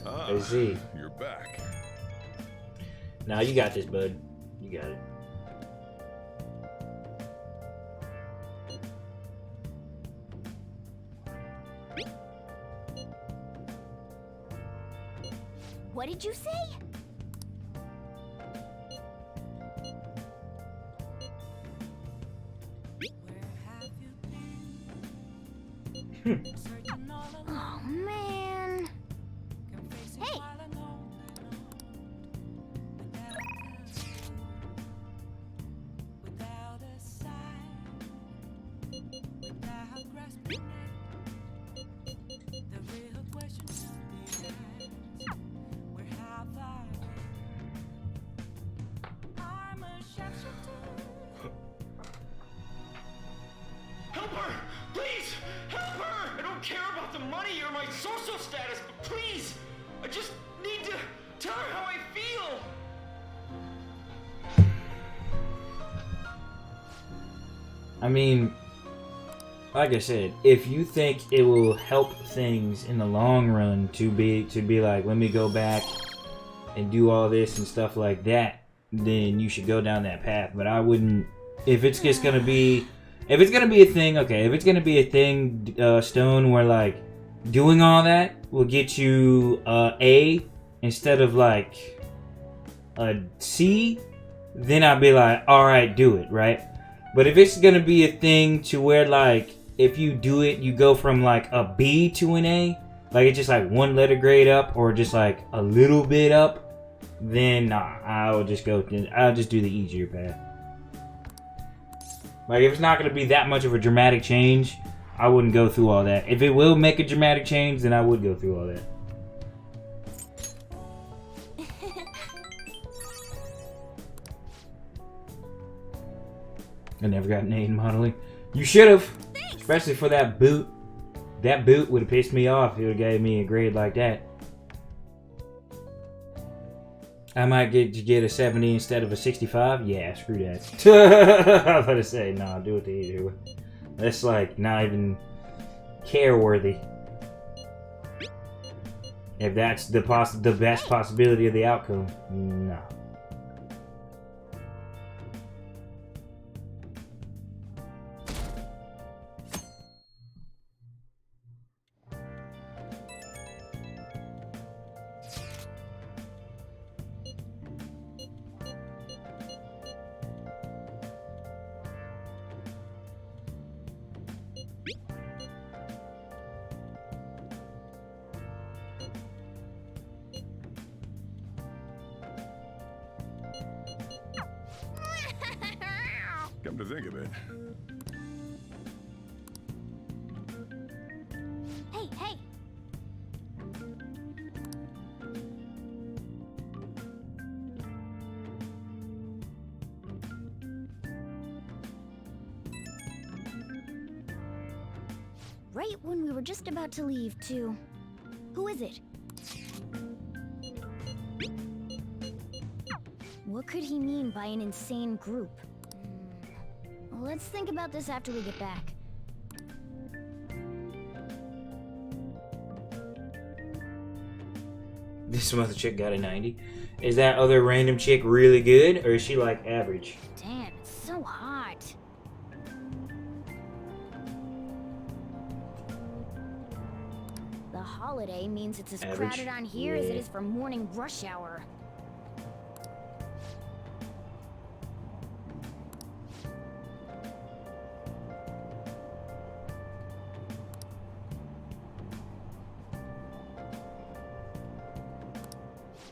I see. You're back. Now you got this, bud. You got it. What did you say? Oh man. Hey. Help her! Please! Help her! I don't care about the money or my social status, but please! I just need to tell her how I feel! I mean, like I said, if you think it will help things in the long run to be like, let me go back and do all this and stuff like that, then you should go down that path. But I wouldn't. If it's just gonna be, if it's gonna be a thing, okay. If it's gonna be a thing, Stone, where like doing all that will get you A instead of like a C, then I'd be like, all right, do it, right? But if it's gonna be a thing to where like if you do it, you go from like a B to an A, like it's just like one letter grade up or just like a little bit up, then nah, I'll just do the easier path. Like if it's not gonna be that much of a dramatic change, I wouldn't go through all that. If it will make a dramatic change, then I would go through all that. I never got an A in modeling. You should have, especially for that boot. That boot would have pissed me off if it would have gave me a grade like that. I might get a 70 instead of a 65. Yeah, screw that. I was about to say, nah, do it the easier way. That's like not even care worthy. If that's the best possibility of the outcome, no. Come to think of it. Hey, hey. Right when we were just about to leave, too. Who is it? What could he mean by an insane group? Let's think about this after we get back. This mother chick got a 90. Is that other random chick really good, or is she like average? Damn, it's so hot. The holiday means it's as Average? crowded on here as it Yeah. is for morning rush hour.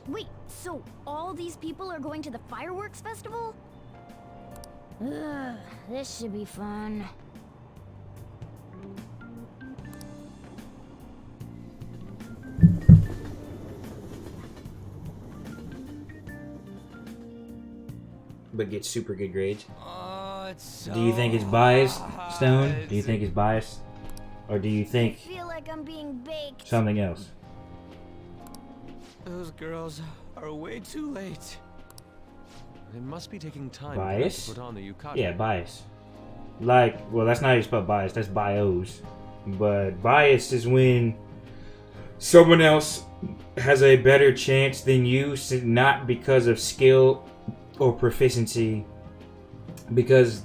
Wait, so all these people are going to the fireworks festival? Ugh, this should be fun. But get super good grades. Oh, it's so Do you think it's biased, Stone? hot. Do you think it's biased? Or do you I think feel like I'm being baked. something else? Those girls are way too late. They must be taking time Bias? to put on the yukata. Yeah, bias. Like, well, that's not even spelled bias. That's bios. But bias is when someone else has a better chance than you, not because of skill or proficiency, because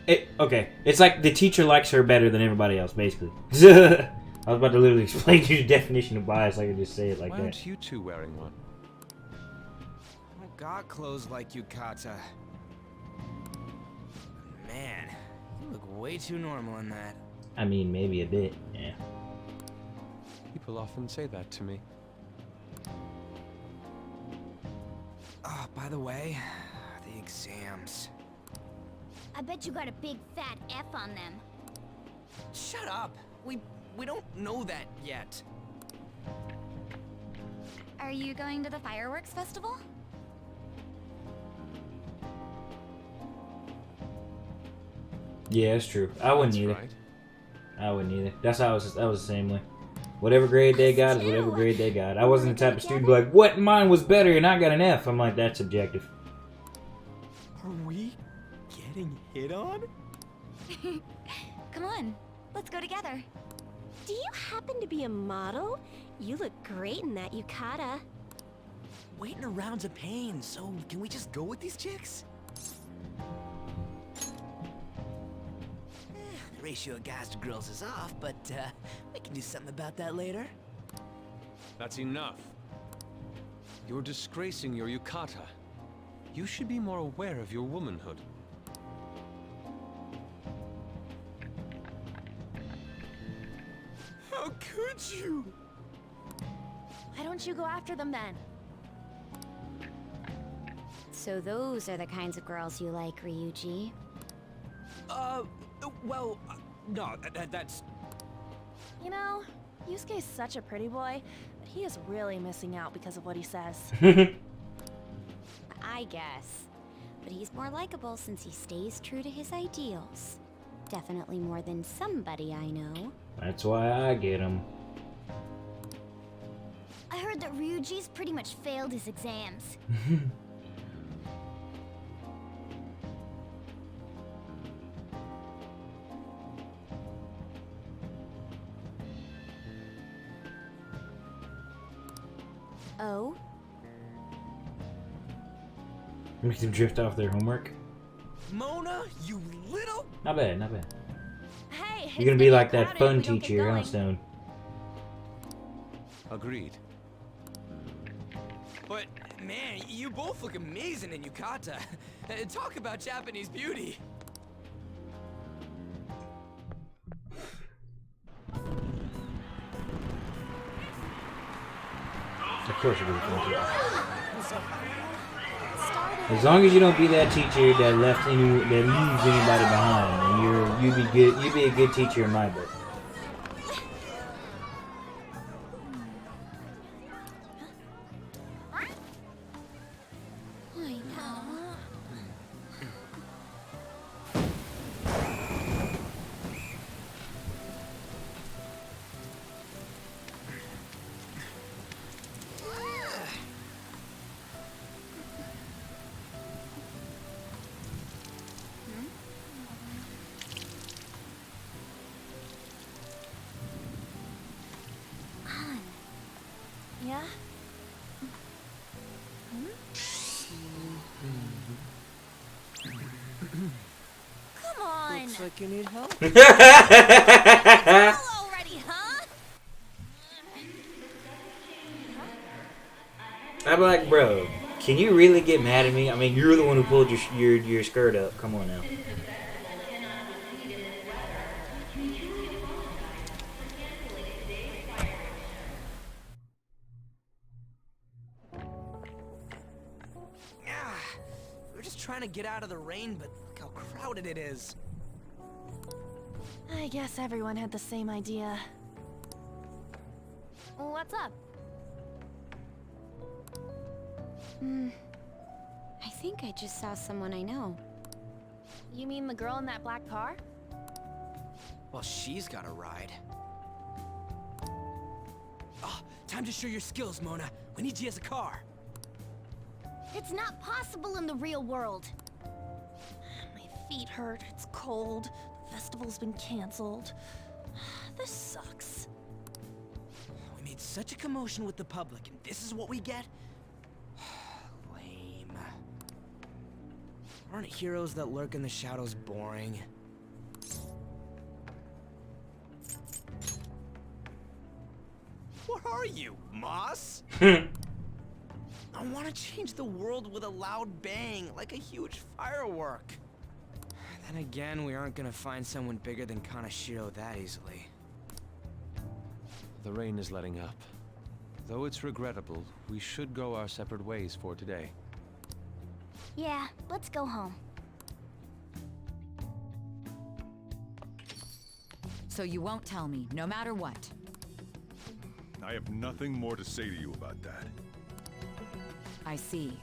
it's like the teacher likes her better than everybody else, basically. I was about to literally explain to you the definition of bias. I could just say it like Why that. aren't you two wearing one? I got clothes like Yukata. Man, you look way too normal in that. I mean, maybe a bit. Yeah. People often say that to me. Oh, by the way, the exams. I bet you got a big fat F on them. Shut up. We don't know that yet. Are you going to the fireworks festival? Yeah, it's true. I wouldn't That's either. right. I wouldn't either. That's how I was the same way. Whatever grade they got is whatever grade they got. I wasn't the type of student to be like, what, mine was better and I got an F. I'm like, that's subjective. Are we getting hit on? Come on, let's go together. Do you happen to be a model? You look great in that yukata. Waiting around's a pain, so can we just go with these chicks? The ratio of guys to girls is off, but we can do something about that later. That's enough. You're disgracing your yukata. You should be more aware of your womanhood. How could you? Why don't you go after them then? So those are the kinds of girls you like, Ryuji. Well, no, that's... You know, Yusuke's such a pretty boy, but he is really missing out because of what he says. I guess. But he's more likable since he stays true to his ideals. Definitely more than somebody I know. That's why I get them. I heard that Ryuji's pretty much failed his exams. Oh? Make them drift off their homework. Mona, you little... Not bad, not bad. Hey, You're gonna be like that fun teacher, huh, Stone? Agreed. But, man, you both look amazing in yukata. Talk about Japanese beauty. Of course you're gonna be fun teacher. As long as you don't be that teacher that leaves anybody behind, and you'd be good. You'd be a good teacher in my book. I know. Yeah? Come on! Looks like you need help. Go already, huh? I'm like, bro, can you really get mad at me? I mean, you're the one who pulled your skirt up. Come on now. We're just trying to get out of the rain, but look how crowded it is. I guess everyone had the same idea. What's up? I think I just saw someone I know. You mean the girl in that black car? Well, she's got a ride. Oh, time to show your skills, Mona. We need you as a car. It's not possible in the real world. My feet hurt, it's cold, the festival's been canceled. This sucks. We made such a commotion with the public, and this is what we get? Lame. Aren't heroes that lurk in the shadows boring? What are you, Moss? I want to change the world with a loud bang, like a huge firework. Then again, we aren't gonna find someone bigger than Kanashiro that easily. The rain is letting up. Though it's regrettable, we should go our separate ways for today. Yeah, let's go home. So you won't tell me, no matter what. I have nothing more to say to you about that. I see.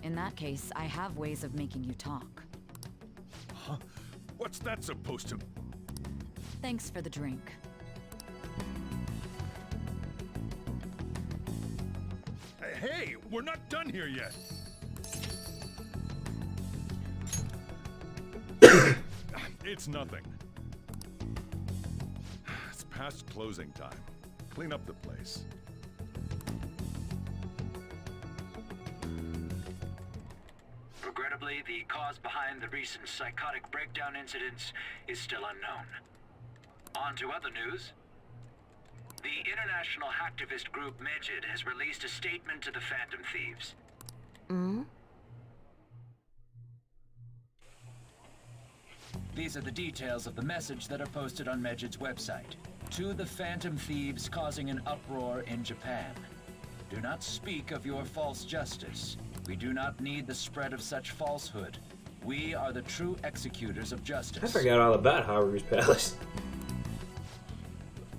In that case, I have ways of making you talk. Huh? What's that supposed to... Thanks for the drink. Hey, we're not done here yet. It's nothing. It's past closing time. Clean up the place. Regrettably, the cause behind the recent psychotic breakdown incidents is still unknown. On to other news. The international hacktivist group Medjed has released a statement to the Phantom Thieves. These are the details of the message that are posted on Medjed's website. To the Phantom Thieves causing an uproar in Japan. Do not speak of your false justice. We do not need the spread of such falsehood. We are the true executors of justice. I forgot all about Haru's Palace.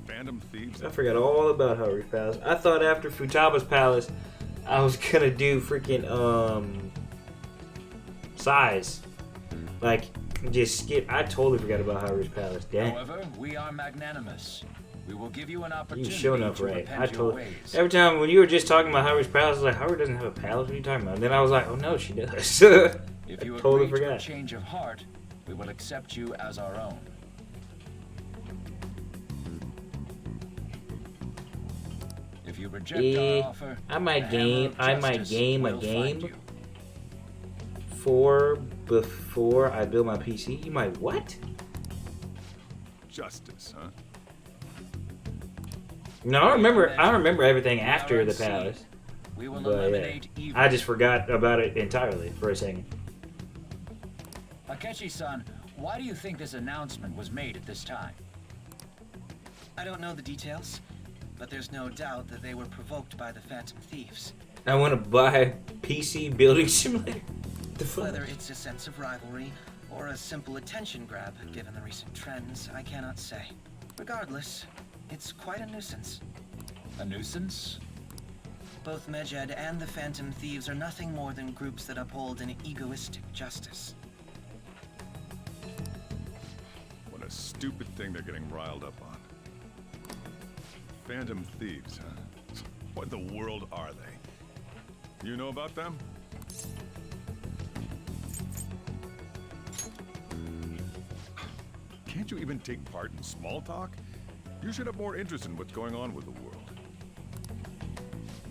Phantom Thieves? I forgot all about Haru's Palace. I thought after Futaba's Palace, I was gonna do freaking, size. Like, just skip. I totally forgot about Haru's Palace. Dang. However, we are magnanimous. We will give you an opportunity You showing up to right. repent I your told ways. every time when you were just talking about Haru's Palace, I was like, Haru doesn't have a palace. What are you talking about? And then I was like, oh no, she does. If you I totally agree to a forgot. change of heart, we will accept you as our own. If you reject our offer, I might the hammer of I might justice game a will game find you. before I build my PC. You might what? Justice, huh? No, I remember everything after the at sea. palace. We will But yeah, eliminate evil. I just forgot about it entirely for a second. Akechi-san, why do you think this announcement was made at this time? I don't know the details, but there's no doubt that they were provoked by the Phantom Thieves. I want to buy PC building simulator. The fuck? Whether it's a sense of rivalry or a simple attention grab, given the recent trends, I cannot say. Regardless, it's quite a nuisance. A nuisance? Both Medjed and the Phantom Thieves are nothing more than groups that uphold an egoistic justice. What a stupid thing they're getting riled up on. Phantom Thieves, huh? What in the world are they? You know about them? Can't you even take part in small talk? You should have more interest in what's going on with the world.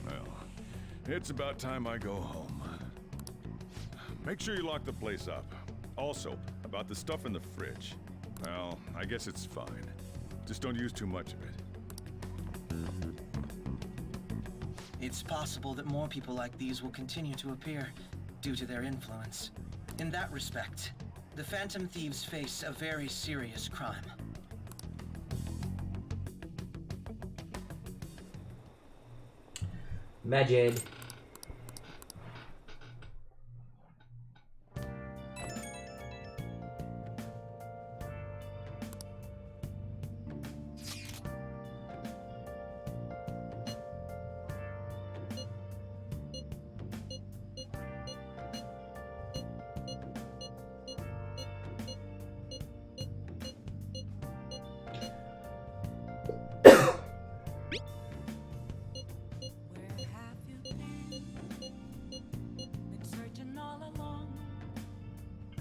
Well, it's about time I go home. Make sure you lock the place up. Also, about the stuff in the fridge. Well, I guess it's fine. Just don't use too much of it. It's possible that more people like these will continue to appear due to their influence. In that respect, the Phantom Thieves face a very serious crime. Medjed.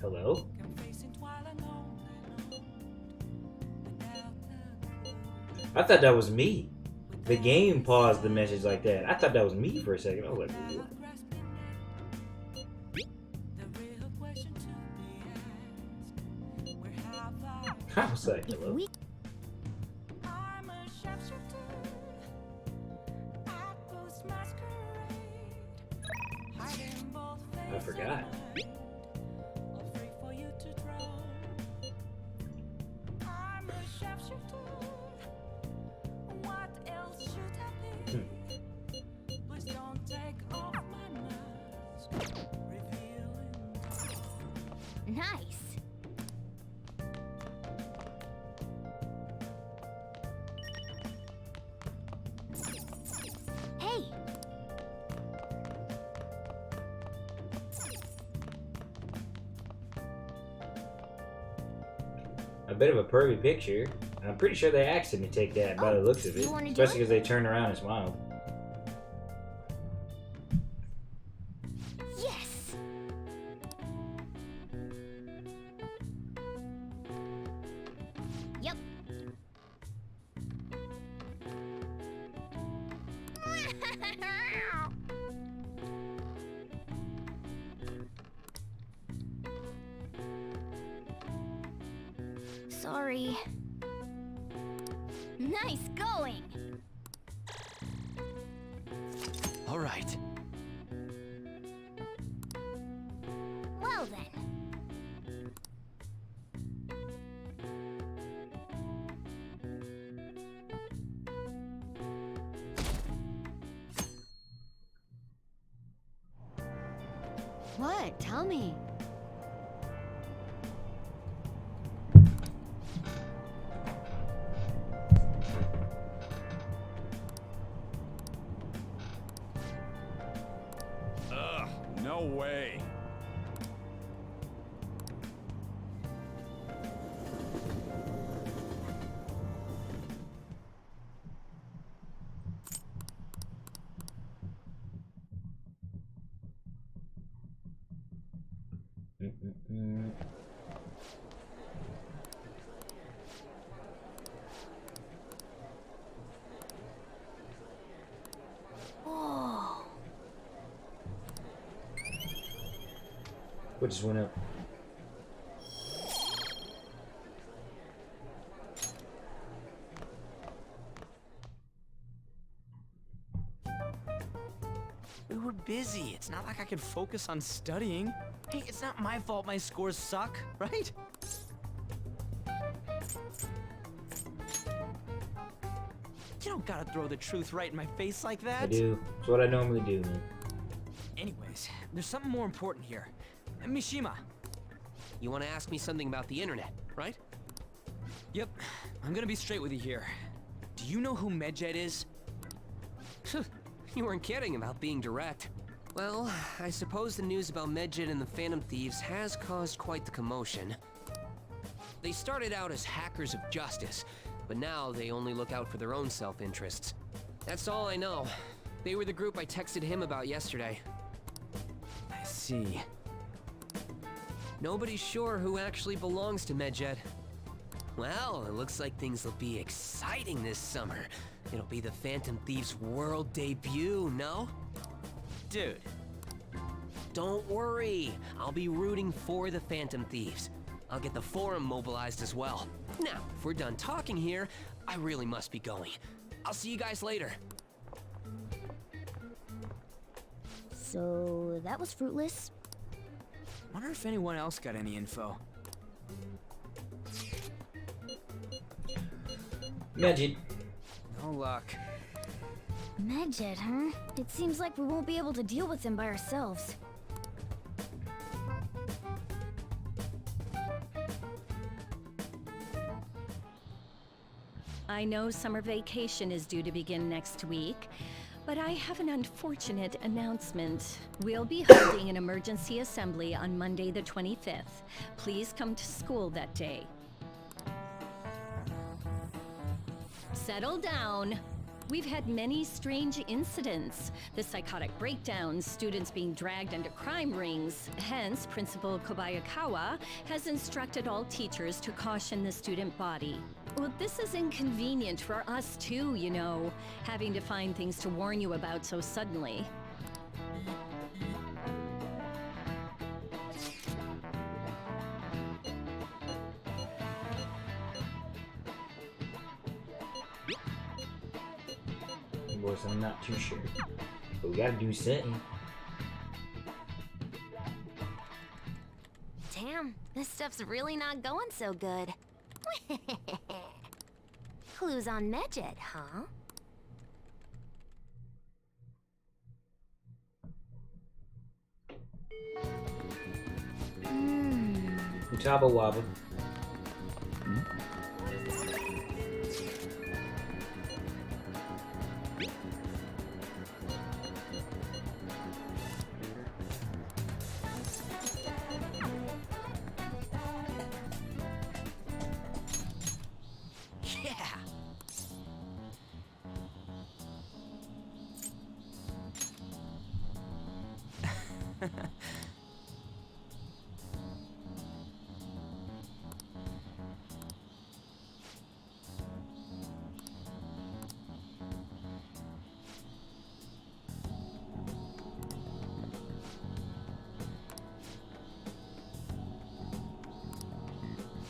Hello? I thought that was me. The game paused the message like that. I thought that was me for a second. I was like, what? I was like, hello. I forgot. Nice. Hey. A bit of a pervy picture. I'm pretty sure they asked him to take that by the looks of it. You wanna do Especially it? because they turned around and smiled. Yes. Yep. Sorry. Nice going. All right. Well then. What? Tell me. Ugh, no way. Mm-mm-mm. Whoa. What just went up? We were busy. It's not like I could focus on studying. Hey, it's not my fault my scores suck, right? You don't gotta throw the truth right in my face like that. I do. It's what I normally do, man. Anyways, there's something more important here. Mishima. You want to ask me something about the internet, right? Yep, I'm gonna be straight with you here. Do you know who Medjed is? You weren't kidding about being direct. Well, I suppose the news about Medjed and the Phantom Thieves has caused quite the commotion. They started out as hackers of justice, but now they only look out for their own self-interests. That's all I know. They were the group I texted him about yesterday. I see. Nobody's sure who actually belongs to Medjed. Well, it looks like things will be exciting this summer. It'll be the Phantom Thieves' world debut, no? Dude. Don't worry, I'll be rooting for the Phantom Thieves. I'll get the forum mobilized as well. Now, if we're done talking here, I really must be going. I'll see you guys later. So that was fruitless. Wonder if anyone else got any info. Medjed. No luck. Medjed, huh? It seems like we won't be able to deal with him by ourselves. I know summer vacation is due to begin next week, but I have an unfortunate announcement. We'll be holding an emergency assembly on Monday the 25th. Please come to school that day. Settle down. We've had many strange incidents. The psychotic breakdowns, students being dragged into crime rings. Hence, Principal Kobayakawa has instructed all teachers to caution the student body. Well, this is inconvenient for us too, you know, having to find things to warn you about so suddenly. Boys, I'm not too sure. But we gotta do something. Damn, this stuff's really not going so good. Clues on Medjed, huh? Utaba Waba.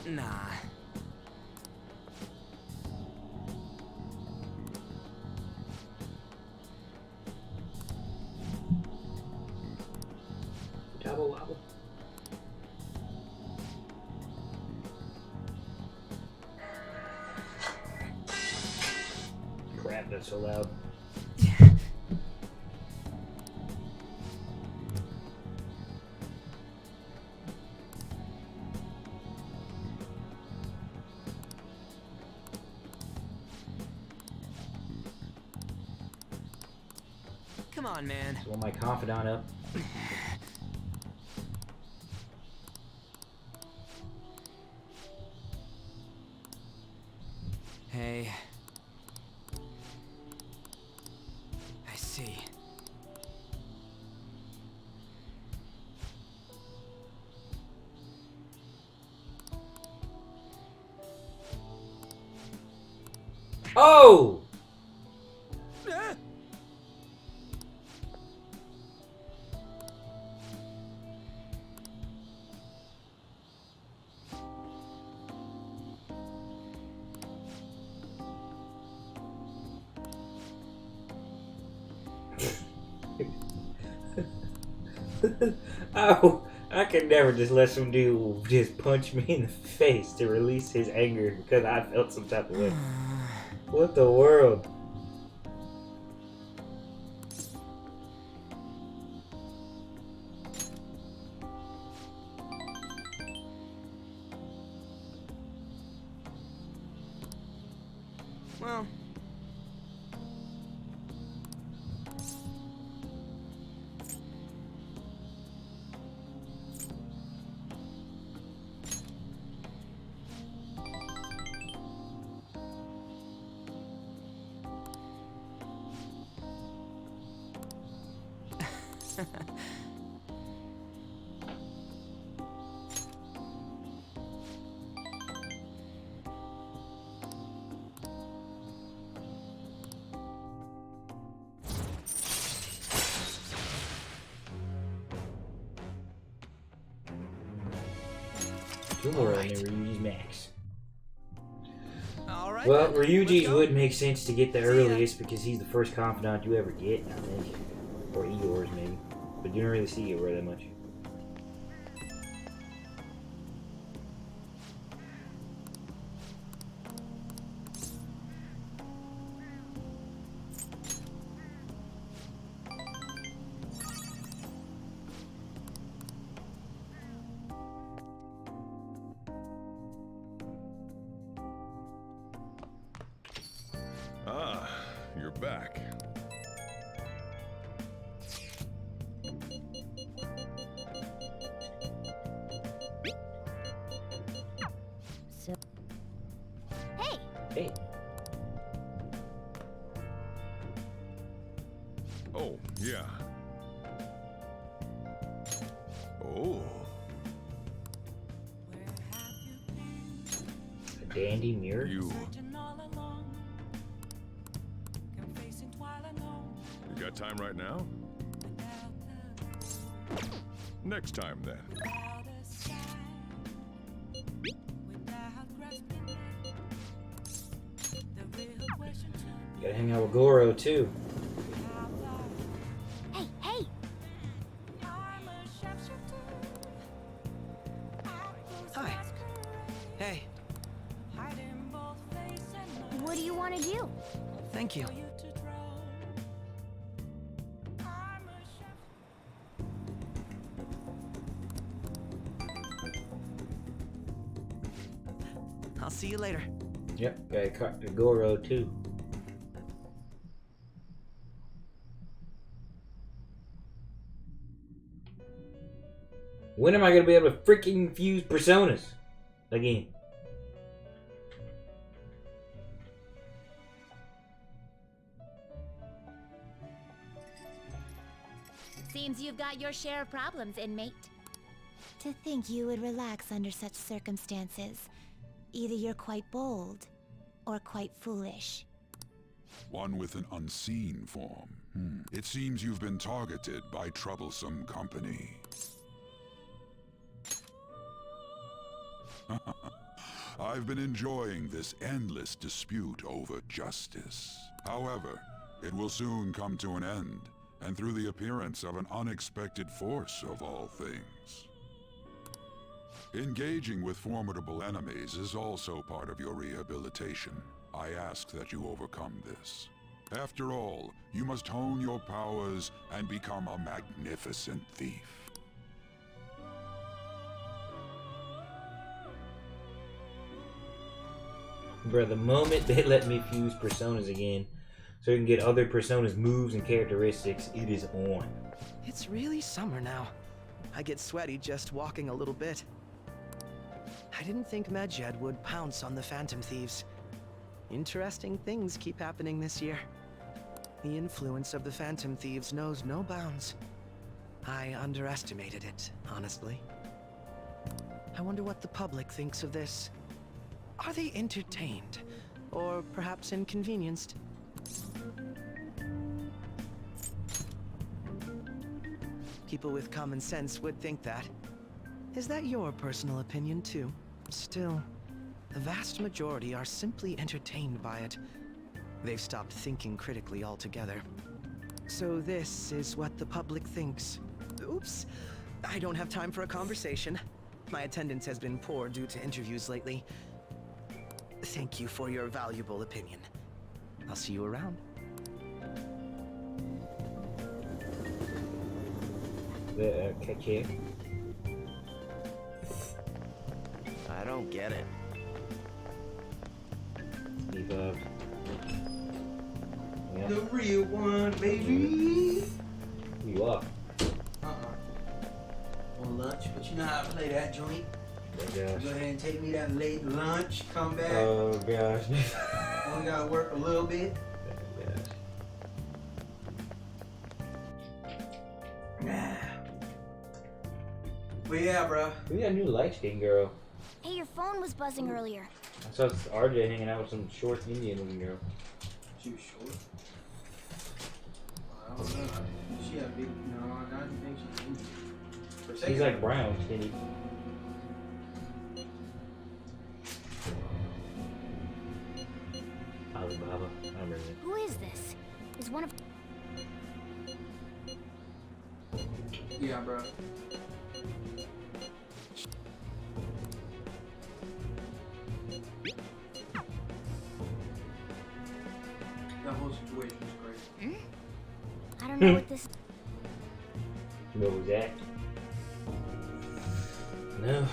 Nah. Utaba Waba. Crap, that's so loud. Come on, man. So want my confidant up. Hey. I see. Oh! Oh, I could never just let some dude just punch me in the face to release his anger because I felt some type of way. What the world? Well. Two more on there, Ryuji's max. All right. Well, then. Ryuji's Let's go. would make sense to get the See ya. earliest because he's the first confidant you ever get, I think. Or Eeyore's, maybe. But you don't really see Eeyore that much. Ah, you're back. So. Hey! Hey. Oh, yeah. Oh. Dandy mirror. You got time right now? Next time, then. Gotta hang out with Goro too. Hey, hey! Hi. Hey, What do you want to do? thank you. I'll see you later. Yep, gotta cut the Goro too. When am I gonna be able to freaking fuse personas again? Seems you've got your share of problems, inmate. To think you would relax under such circumstances. Either you're quite bold, or quite foolish. One with an unseen form. It seems you've been targeted by troublesome company. I've been enjoying this endless dispute over justice. However, it will soon come to an end, and through the appearance of an unexpected force of all things. Engaging with formidable enemies is also part of your rehabilitation. I ask that you overcome this. After all, you must hone your powers and become a magnificent thief. Bro, the moment they let me fuse personas again, so you can get other personas' moves and characteristics, it is on. It's really summer now. I get sweaty just walking a little bit. I didn't think Medjed would pounce on the Phantom Thieves. Interesting things keep happening this year. The influence of the Phantom Thieves knows no bounds. I underestimated it, honestly. I wonder what the public thinks of this. Are they entertained? Or perhaps inconvenienced? People with common sense would think that. Is that your personal opinion too? Still, the vast majority are simply entertained by it. They've stopped thinking critically altogether. So this is what the public thinks. Oops, I don't have time for a conversation. My attendance has been poor due to interviews lately. Thank you for your valuable opinion. I'll see you around. Catch you. I don't get it. Debug. Yeah. The real one, baby. Who you are? On lunch, but you know how I play that joint. Oh gosh. Go ahead and take me that late lunch, come back. Oh gosh. Only gotta work a little bit. Oh gosh. But yeah, bro. We got a new light skin girl. Hey, your phone was buzzing earlier. I saw this RJ hanging out with some short Indian looking girl. She was short. I don't know. She had big. No, I don't think she's Indian. She's like brown, skinny. Alibaba. I remember that. Who is this? Is one of... Yeah, bro. That whole situation was crazy. I don't know what this... What was that? No.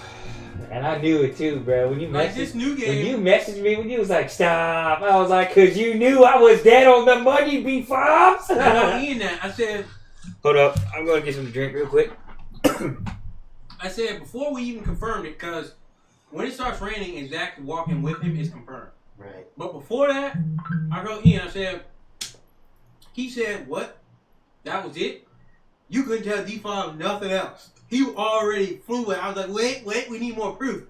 And I knew it too, bro. When you Like messaged, this new game. when you messaged me, when you was like, stop, I was like, cause you knew I was dead on the money, B-Fobs. I in that. I said... Hold up. I'm going to get some to drink real quick. I said before we even confirmed it, because when it starts raining and Zach walking with him, it's confirmed. Right. But before that, I wrote Ian. I said, he said, what? That was it? You couldn't tell D5 nothing else. He already flew it. I was like, wait, we need more proof.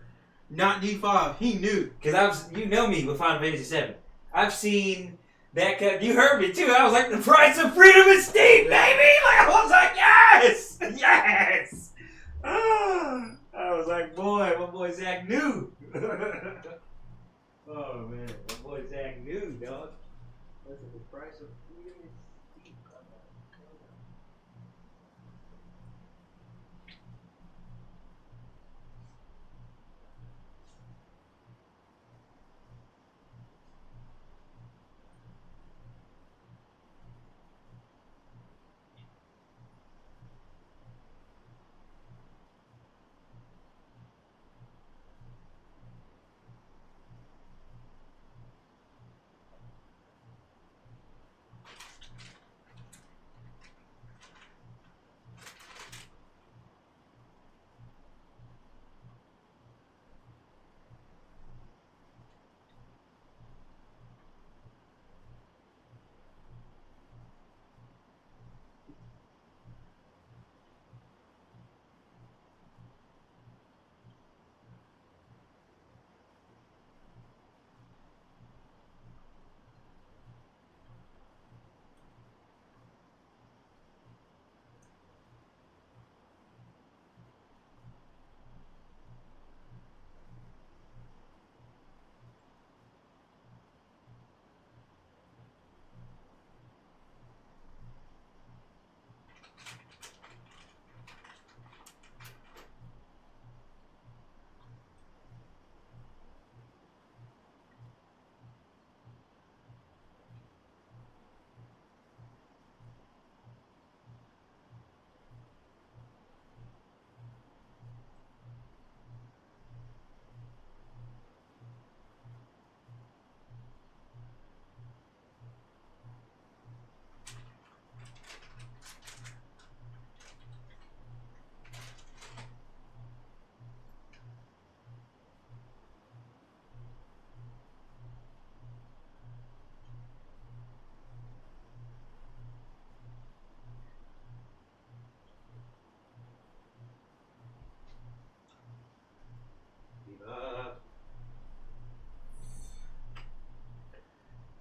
Not D5. He knew. Because you know me with Final Fantasy 7. I've seen that cut. You heard me too. I was like, the price of freedom is steep, baby. Like, I was like, yes, yes. Ah, I was like, boy, my boy Zach knew. Oh man, my boy Zach knew, dog. That's the price of freedom is steep.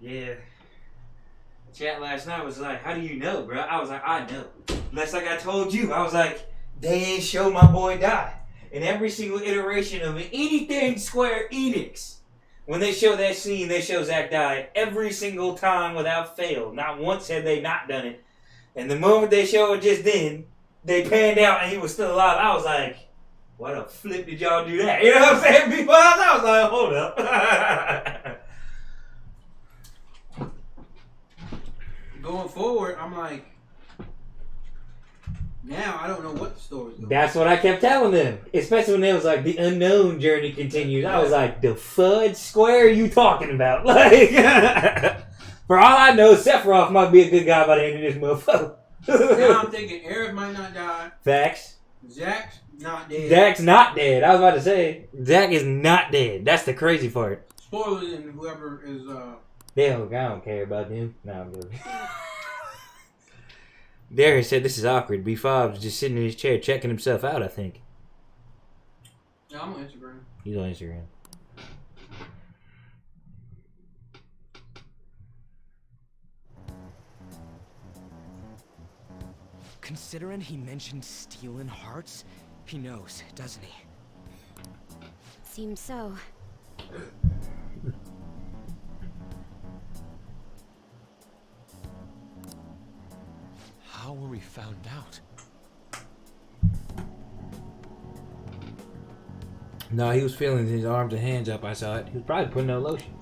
Yeah. The chat last night was like, how do you know, bro? I was like, I know. Just like I told you, I was like, they ain't show my boy die. In every single iteration of anything Square Enix, when they show that scene, they show Zack die every single time without fail. Not once had they not done it. And the moment they show it just then, they panned out and he was still alive. I was like, why the flip did y'all do that? You know what I'm saying? Before I was like, hold up. Going forward, I'm like, now I don't know what the story's going. That's what I kept telling them. Especially when they was like, the unknown journey continues. I was like, the fudge square you talking about? Like, for all I know, Sephiroth might be a good guy by the end of this motherfucker. Now I'm thinking Aerith might not die. Facts. Zack's not dead. Zack's not dead. I was about to say, Zack is not dead. That's the crazy part. Spoilers and whoever is, I don't care about them. No, I'm good. Darius said this is awkward. B5 is just sitting in his chair checking himself out, I think. Yeah, I'm on Instagram. He's on Instagram. Considering he mentioned stealing hearts, he knows, doesn't he? Seems so. How were we found out? No, he was feeling his arms and hands up. I saw it. He was probably putting on lotion.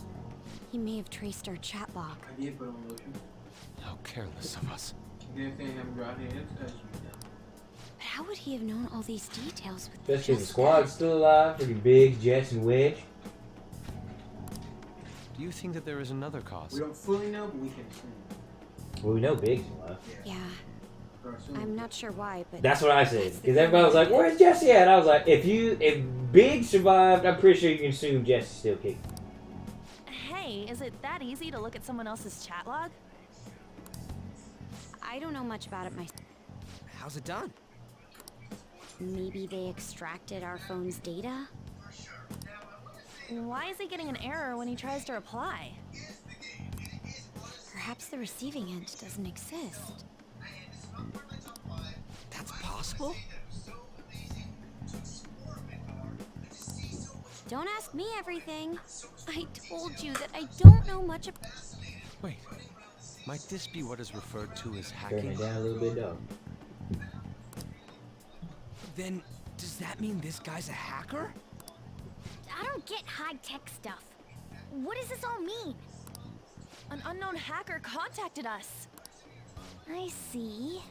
He may have traced our chat log. I did put on lotion. How careless of us. Then they have dry hands. But how would he have known all these details with Especially the squad's still alive. Freaking Biggs, Jess, and Wedge. Do you think that there is another cause? We don't fully know, but we can assume. Well, we know Biggs is alive. Yeah. I'm not sure why, but That's what I said. Because everybody was like, where's Jesse at? I was like, if Biggs survived, I'm pretty sure you can assume Jesse's still kicking. Hey, is it that easy to look at someone else's chat log? I don't know much about it myself. How's it done? Maybe they extracted our phone's data? Why is he getting an error when he tries to reply? Perhaps the receiving end doesn't exist. That's possible? Don't ask me everything. I told you that I don't know much about... Wait, might this be what is referred to as Turn hacking? it down a little bit, though. Then, does that mean this guy's a hacker? I don't get high-tech stuff. What does this all mean? An unknown hacker contacted us. I see.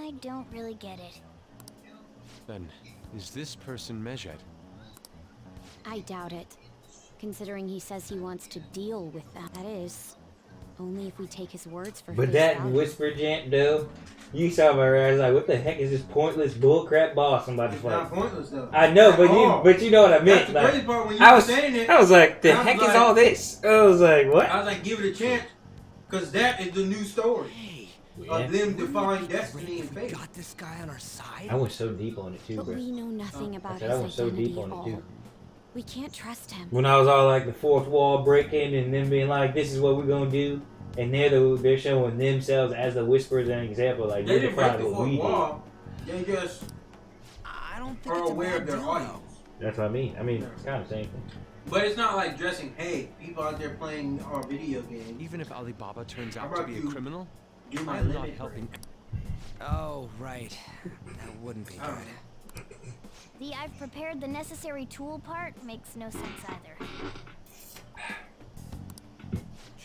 I don't really get it. Then, is this person Medjed? I doubt it. Considering he says he wants to deal with them. That is, only if we take his words for But face that value. whisper jant, though, you saw my eyes like, what the heck is this pointless bullcrap boss I'm about to It's fight? not pointless though. I know, but Oh. you know what I meant. That's the Like, crazy part when you I were was saying it. I was like, the I was heck is like- all this? I was like, what? I was like, give it a chance, cause that is the new story of them defying destiny and fate. Got this guy on our side? I went so deep on it too, But bro. we know nothing I about said I his went so identity deep on at it all. too. We can't trust him. When I was all like the fourth wall breaking and them being like, this is what we're gonna do, and they're showing themselves as the whisperers as an example, like They you didn't break defined the what fourth we did. wall. They just I don't think are it's a aware bad of their deal, audience. That's what I mean. I mean, it's kind of the same thing. But it's not like dressing. Hey, people out there playing our video games. Even if Alibaba turns How out to about be a you criminal, do my I'm not limit helping. Oh, right. That wouldn't be good. The I've prepared the necessary tool part makes no sense either.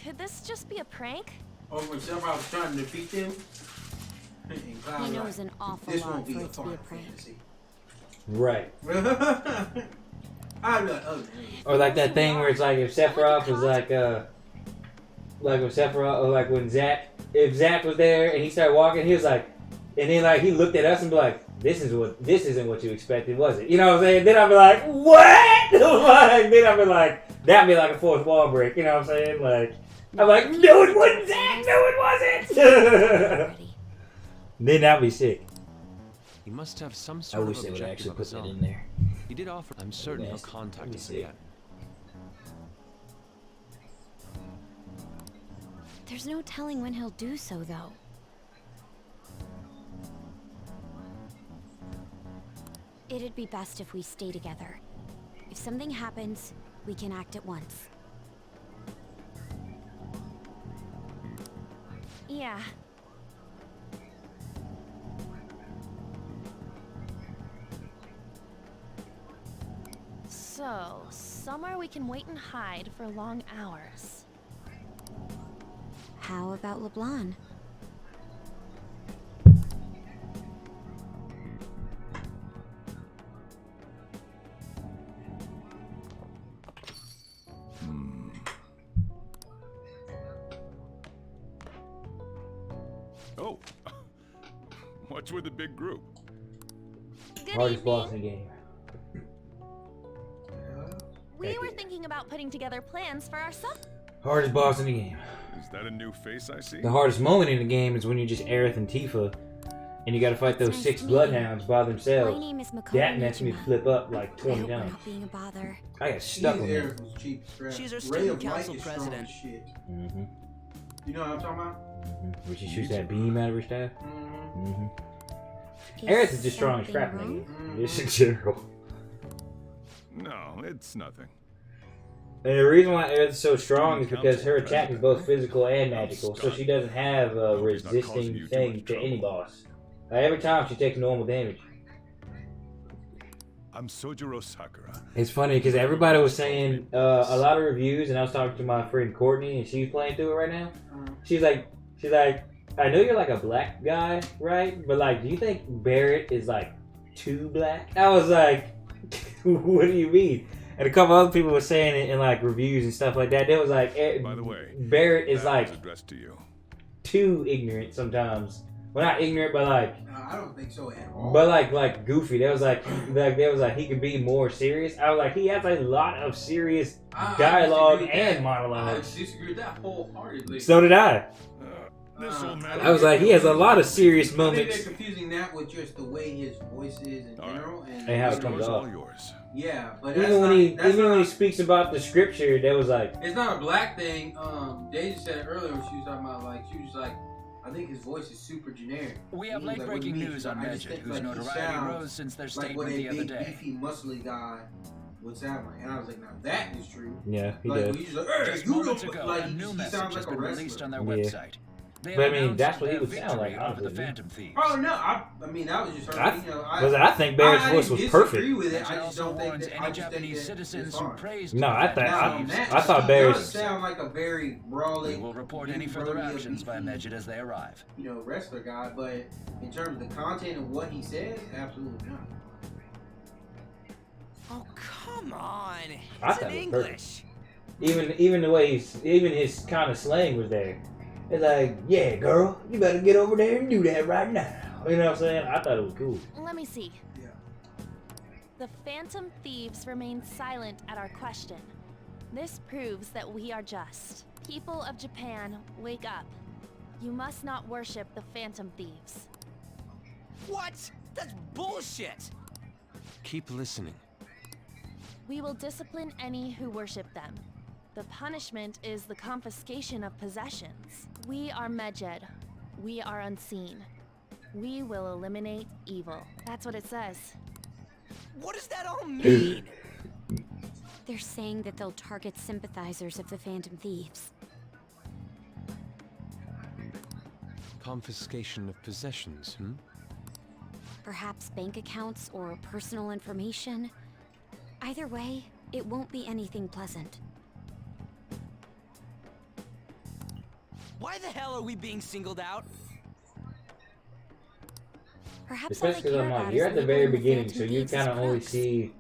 Could this just be a prank? Over when Sephiroth was trying to defeat them. And Cloud He was knows like, an awful this lot won't be for a it to be a Final prank. Fantasy. Right. I'd be like, oh. Or like that thing where it's like if Sephiroth was like if Sephiroth, or like when if Zack was there and he started walking, he was like, and then like he looked at us and be like, this isn't what you expected, was it? You know what I'm saying? Then I'd be like, what? Like, then I'd be like, that'd be like a fourth wall break. You know what I'm saying? Like, I'm like, no, it wasn't Zack. No, it wasn't. Then that'd be sick. He must have some I sort wish of they would objective actually of put his that own. in there. He did offer. I'm certain he'll Yes. contact Let us me see. again. There's no telling when he'll do so, though. It'd be best if we stay together. If something happens, we can act at once. Yeah. So, somewhere we can wait and hide for long hours. How about LeBlanc? Oh, what's with the big group? Hardest boss in the game. We were thinking about putting together plans for our summer. Hardest boss in the game. Is that a new face I see? The hardest moment in the game is when you're just Aerith and Tifa, and you gotta fight those 6 bloodhounds by themselves. My name is Makoto That makes me Nijima. flip up like I 20 hope we're times. not being a bother. I got stuck on that. Aerith was cheap as crap. She's our Ray student of Light council is strong president. as shit. Mm-hmm. You know what I'm talking about? When she shoots that beam out of her staff. Mm-hmm. Mm-hmm. Aerith is just strong as crap in the something game. Just in general. No, it's nothing. And the reason why Aerith is so strong is because her attack is both physical and magical, so she doesn't have a resisting thing to any boss. Every time she takes normal damage. I'm Sojiro Sakura. It's funny because everybody was saying a lot of reviews, and I was talking to my friend Courtney, and she's playing through it right now. She's like, I know you're like a black guy, right? But like, do you think Barrett is like too black? I was like, what do you mean? And a couple other people were saying it in like reviews and stuff like that. They was like, By the way, Barrett is that like was addressed to you. too ignorant sometimes. Well, not ignorant, but like. I don't think so at all. But like goofy. There was like he could be more serious. I was like, he has a lot of serious dialogue disagree with and that. monologues. I disagree with that wholeheartedly. So did I. I was like, he has a lot of serious I think moments. they're confusing that with just the way his voice is in general, And how it comes off. Yeah, but that's Even when not, he that's even not, when he speaks about the scripture, that was like, it's not a black thing. Daisy said it earlier when she was talking about like she was like, I think his voice is super generic. We have Like, what late-breaking he means, news on I just Medjed, think, whose like, he notoriety sounds rose since their like what statement a the other big, day. beefy, muscly guy would sound like, and I was like, now that is true. yeah, he Like, does. when he's like, hey, Just you moments don't ago, like, a new he message sounds has like a been released wrestler. on their Yeah. website. They But I have mean, announced that's what he their would sound like, victory over the honestly. Phantom Thieves. Oh no, I mean that was just her. I think Barrett's voice was perfect. Disagree with it. Medjed I just also don't think warns that. any I just think Japanese that citizens it's who fine. praised No, the I Phantom thought Thieves. I thought He Barrett's. does sound like a very brawling. We will report any further actions by Medjed as they arrive. You know, wrestler guy, but in terms of the content of what he says, absolutely not. Oh, come on. I It's thought in it was English. Even the way even his kind of slang was there. It's like, yeah, girl, you better get over there and do that right now. You know what I'm saying? I thought it was cool. Let me see. Yeah. The Phantom Thieves remain silent at our question. This proves that we are just. People of Japan, wake up. You must not worship the Phantom Thieves. What? That's bullshit. Keep listening. We will discipline any who worship them. The punishment is the confiscation of possessions. We are Medjed. We are unseen. We will eliminate evil. That's what it says. What does that all mean? They're saying that they'll target sympathizers of the Phantom Thieves. Confiscation of possessions, Perhaps bank accounts or personal information. Either way, it won't be anything pleasant. Why the hell are we being singled out? Perhaps all they Especially because care I'm about like, is you're at the labeling very the beginning, Phantom so you Thieves as kind of only crooks. see.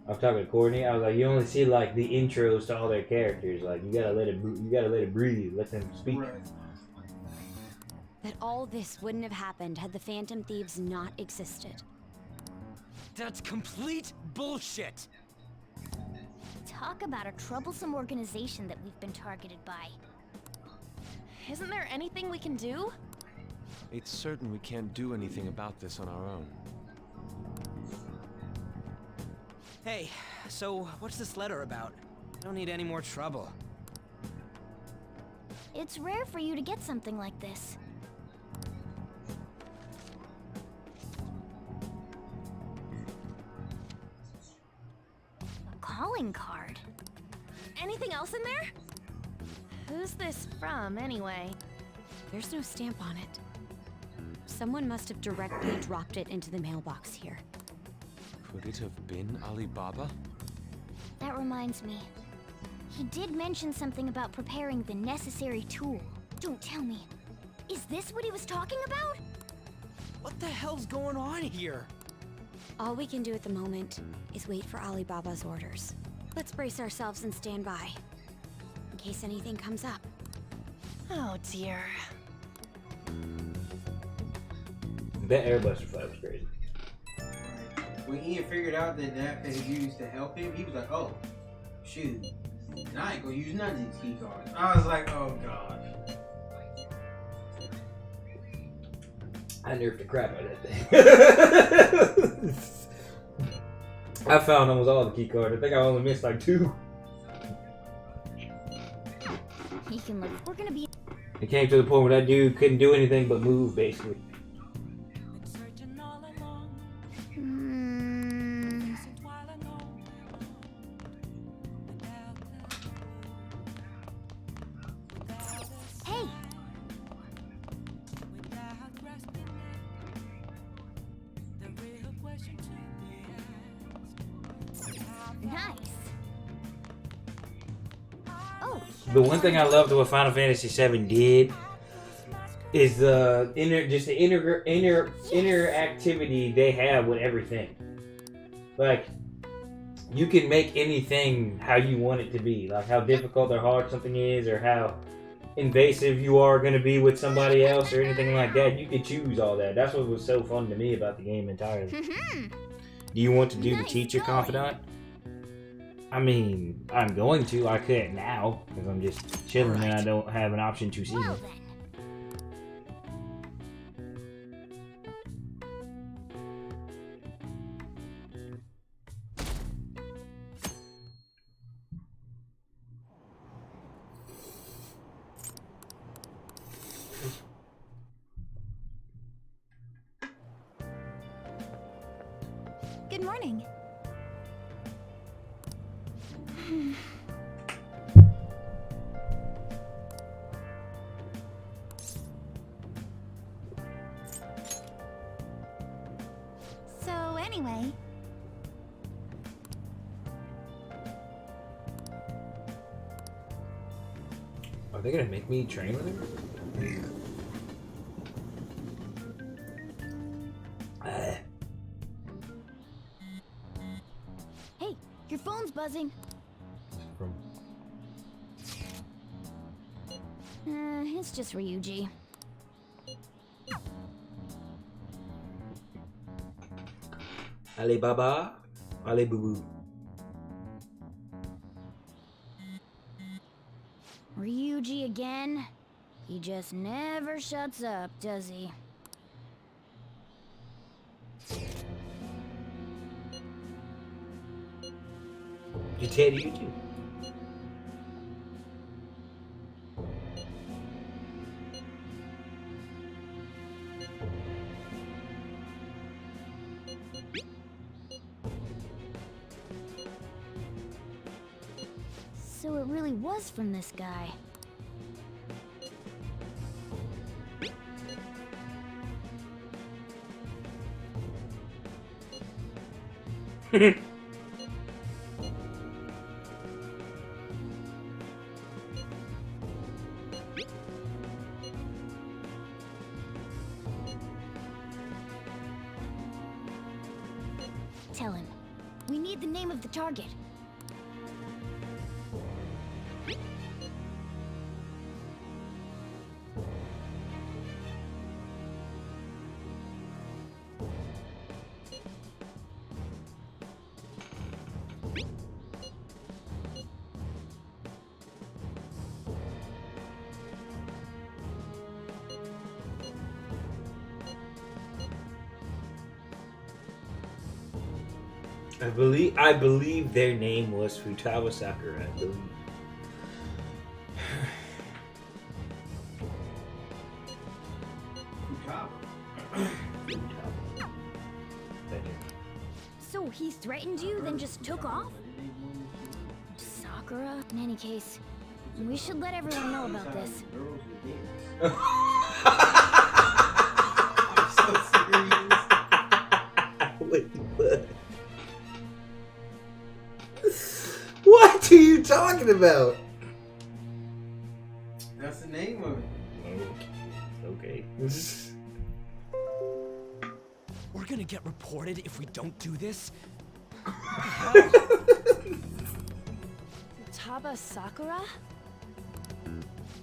I'm talking to Courtney. I was like, you only see like the intros to all their characters. Like you gotta let it breathe, let them speak. Right. That all this wouldn't have happened had the Phantom Thieves not existed. That's complete bullshit. Talk about a troublesome organization that we've been targeted by. Isn't there anything we can do? It's certain we can't do anything about this on our own. Hey, so what's this letter about? I don't need any more trouble. It's rare for you to get something like this. A calling card. Anything else in there? Who's this from, anyway? There's no stamp on it. Someone must have directly dropped it into the mailbox here. Could it have been Alibaba? That reminds me. He did mention something about preparing the necessary tool. Don't tell me. Is this what he was talking about? What the hell's going on here? All we can do at the moment is wait for Alibaba's orders. Let's brace ourselves and stand by, in case anything comes up. Oh dear. That Airbuster fight was crazy. When Ian figured out that could be used to help him, he was like, oh, shoot. And I ain't gonna use none of these key cards. I was like, oh god. I nerfed the crap out of that thing. I found almost all the key cards. I think I only missed like 2. He can look. We're gonna be. It came to the point where that dude couldn't do anything but move, basically. Hey! Nice. Oh. The one thing I loved what Final Fantasy VII did is the interactivity they have with everything. Like, you can make anything how you want it to be. Like how difficult or hard something is, or how invasive you are going to be with somebody else, or anything like that. You can choose all that. That's what was so fun to me about the game entirely. Do you want to do the teacher confidant? I mean, I'm going to. I couldn't now because I'm just chilling and I don't have an option to see him. Good morning. So anyway, Are they gonna make me train with him? hey, your phone's buzzing. From It's just Ryuji. Alibaba, Alibubu. Ryuji again? He just never shuts up, does he? You tell you too. So it really was from this guy. Tell him. We need the name of the target. I believe their name was Futaba Sakura, I believe. So he threatened you, then just took off? Sakura? In any case, we should let everyone know about this. Wait, what? What are you talking about? That's the name of it. Okay. We're gonna get reported if we don't do this. Futaba Sakura?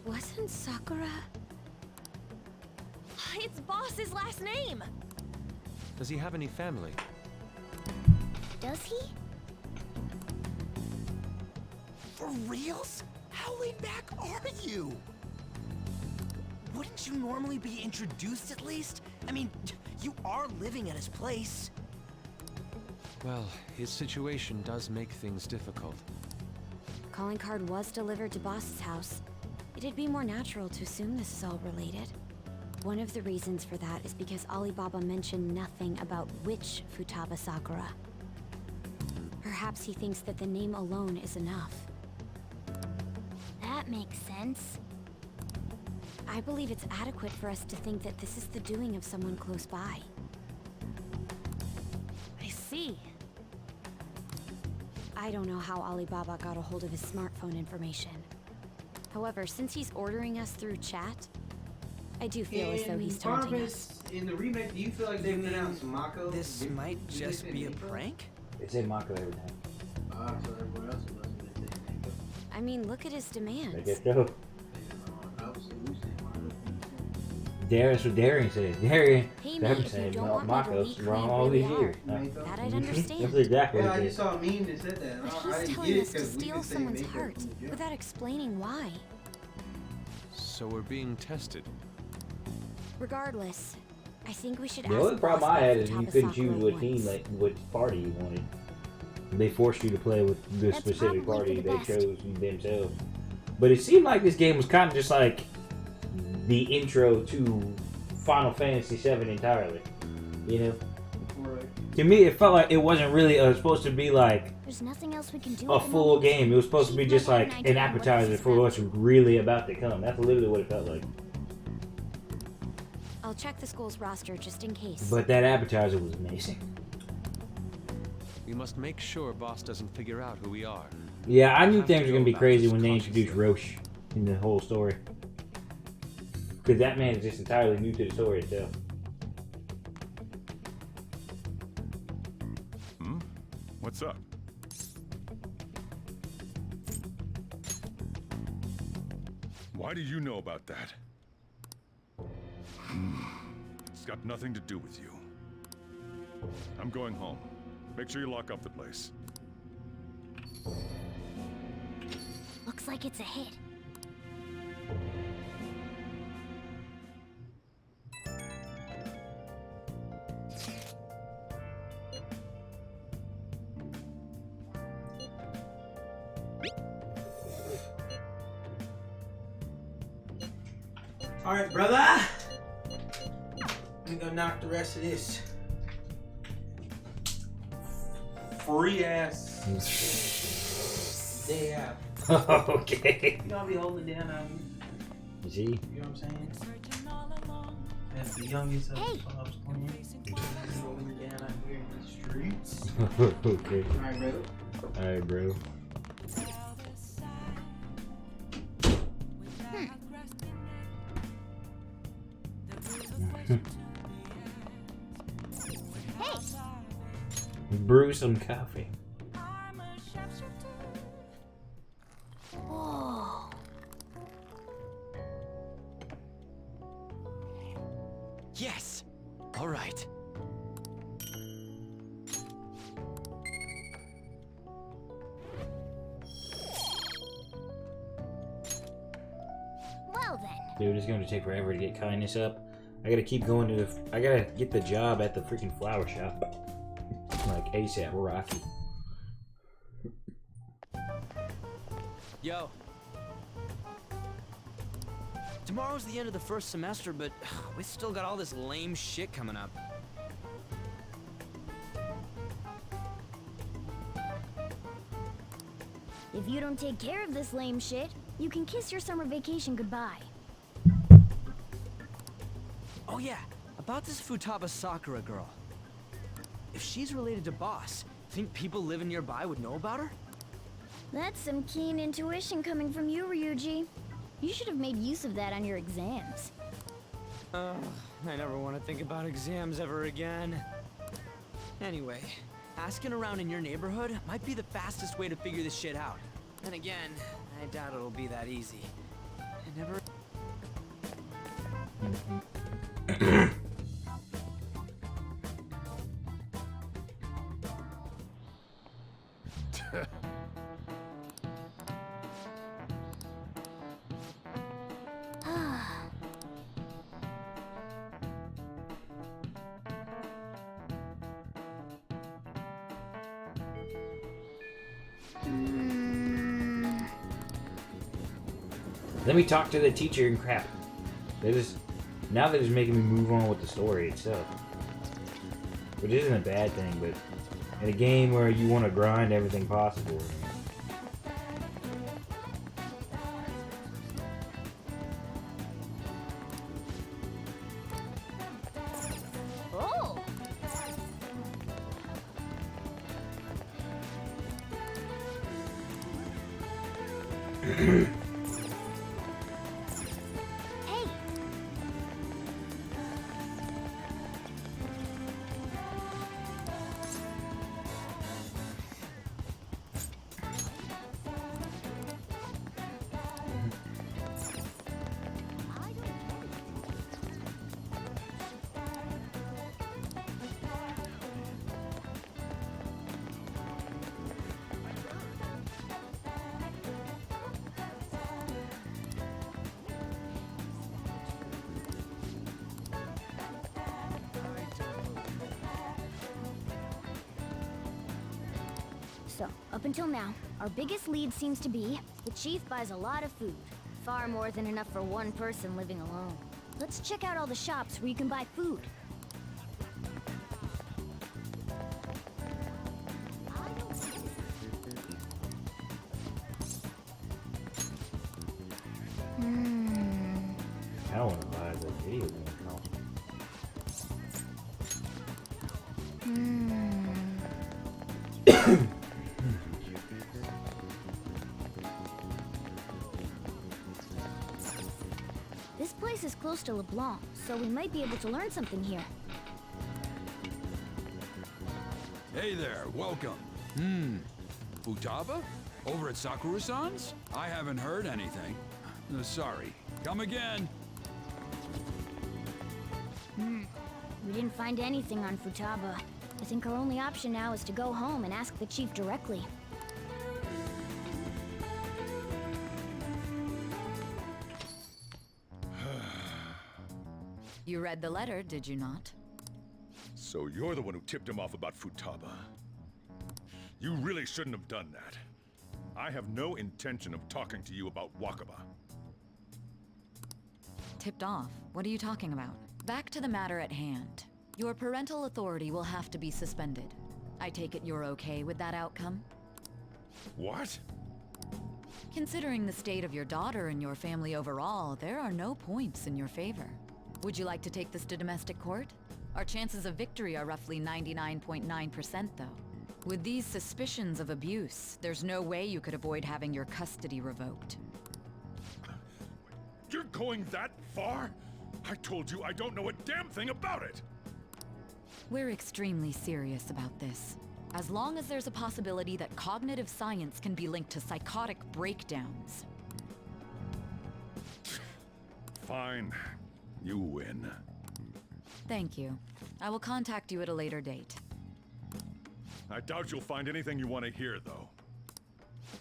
Wasn't Sakura? It's Boss's last name! Does he have any family? Does he? For reals? How laid back are you? Wouldn't you normally be introduced at least? I mean, you are living at his place. Well, his situation does make things difficult. Calling card was delivered to Boss's house. It'd be more natural to assume this is all related. One of the reasons for that is because Alibaba mentioned nothing about which Futaba Sakura. Perhaps he thinks that the name alone is enough. That makes sense. I believe it's adequate for us to think that this is the doing of someone close by. I see. I don't know how Alibaba got a hold of his smartphone information. However, since he's ordering us through chat, I do feel as though he's taunting us. In the remake, do you feel like they pronounced Mako? This might just be a prank? They say Mako every time. Ah, so everyone else must have been saying Mako. I mean, look at his demands. I guess so. That's what Darian said. Darian said Mako's wrong all these years. That I'd understand. That's exactly Yeah, what I he just said. saw a meme that said that. But I he's didn't telling get us it to because we steal could say someone's Mako heart from the jump. without explaining why. So we're being tested. Regardless, I think we should The ask only problem Boss I had about is you Futaba couldn't Sakura choose what once. team, like what party you wanted. They forced you to play with the That's specific probably party for the they best. chose themselves. But it seemed like this game was kind of just like the intro to Final Fantasy VII entirely. You know? Right. To me, it felt like it wasn't really supposed to be like There's nothing else we can do. a full game. It was supposed to be just like an appetizer for what's really about to come. That's literally what it felt like. I'll check the school's roster just in case. But that appetizer was amazing. We must make sure Boss doesn't figure out who we are. Yeah, I knew things were gonna be crazy when they introduced Roche in the whole story. Because that man is just entirely new to the story itself. What's up? Why do you know about that? It's got nothing to do with you. I'm going home. Make sure you lock up the place. Looks like it's a hit. Alright, brother. I'm gonna knock the rest of this free ass day out. Okay. You gonna be holding down out here. See? You know what I'm saying? As the youngest of the club's playing, holding down out here in the streets. Okay. Alright, bro. Alright, bro. Brew some coffee. Whoa. Yes! All right. Well then. Dude, it's going to take forever to get kindness up. I gotta keep going to the... I gotta get the job at the freaking flower shop. Like ASAP Rocky. Yo. Tomorrow's the end of the first semester, but we still got all this lame shit coming up. If you don't take care of this lame shit, you can kiss your summer vacation goodbye. Oh yeah, about this Futaba Sakura girl. If she's related to Boss, think people living nearby would know about her? That's some keen intuition coming from you, Ryuji. You should have made use of that on your exams. I never want to think about exams ever again. Anyway, asking around in your neighborhood might be the fastest way to figure this shit out. And again, I doubt it'll be that easy. I never... Let me talk to the teacher and crap. Now they're just making me move on with the story itself. Which isn't a bad thing, but in a game where you want to grind everything possible. Oh! So, up until now, our biggest lead seems to be the chief buys a lot of food. Far more than enough for one person living alone. Let's check out all the shops where you can buy food. the video game. No. This place is close to LeBlanc, so we might be able to learn something here. Hey there, welcome. Futaba? Over at Sakura-san's? I haven't heard anything. Sorry. Come again. We didn't find anything on Futaba. I think our only option now is to go home and ask the chief directly. You read the letter, did you not? So you're the one who tipped him off about Futaba. You really shouldn't have done that. I have no intention of talking to you about Wakaba. Tipped off? What are you talking about? Back to the matter at hand. Your parental authority will have to be suspended. I take it you're okay with that outcome? What? Considering the state of your daughter and your family overall, there are no points in your favor. Would you like to take this to domestic court? Our chances of victory are roughly 99.9% though. With these suspicions of abuse, there's no way you could avoid having your custody revoked. You're going that far? I told you I don't know a damn thing about it! We're extremely serious about this. As long as there's a possibility that cognitive science can be linked to psychotic breakdowns. Fine. You win. Thank you. I will contact you at a later date. I doubt you'll find anything you want to hear, though.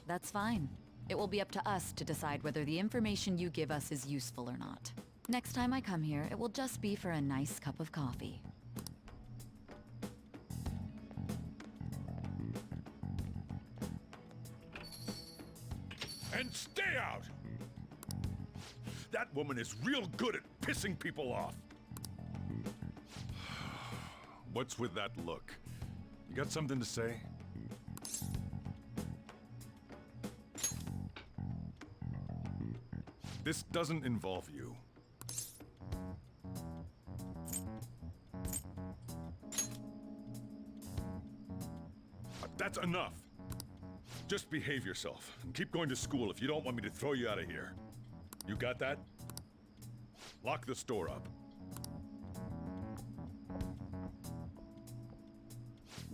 That's fine. It will be up to us to decide whether the information you give us is useful or not. Next time I come here, it will just be for a nice cup of coffee. And stay out! That woman is real good at pissing people off. What's with that look? You got something to say? This doesn't involve you. That's enough. Just behave yourself and keep going to school if you don't want me to throw you out of here. You got that? Lock the store up.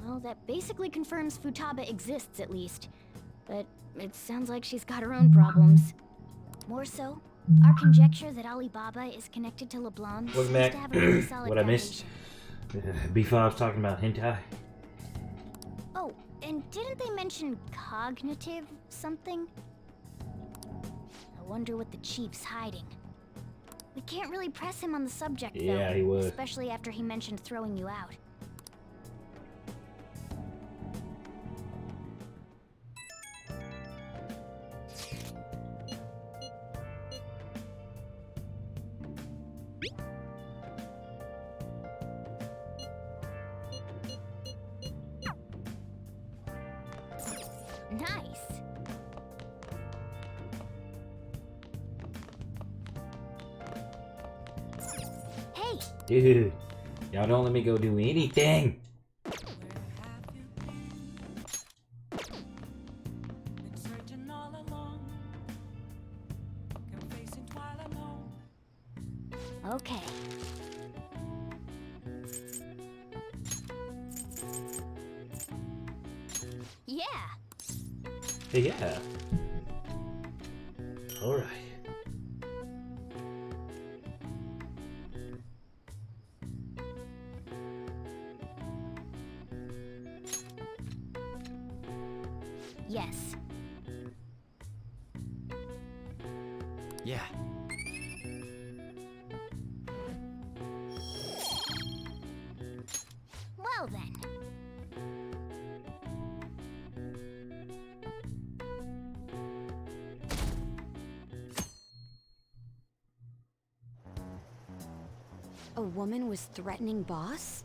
Well, that basically confirms Futaba exists, at least. But it sounds like she's got her own problems. More so, our conjecture that Alibaba is connected to LeBlanc seems to have a really solid what I missed? B5's talking about hentai. Oh, and didn't they mention cognitive something? I wonder what the chief's hiding. We can't really press him on the subject, though. Yeah, he would. Especially after he mentioned throwing you out. Nice. Hey! Dude, y'all don't let me go do anything. Okay. Yeah. Yeah. All right. Yes. Yeah. Well then. A woman was threatening Boss?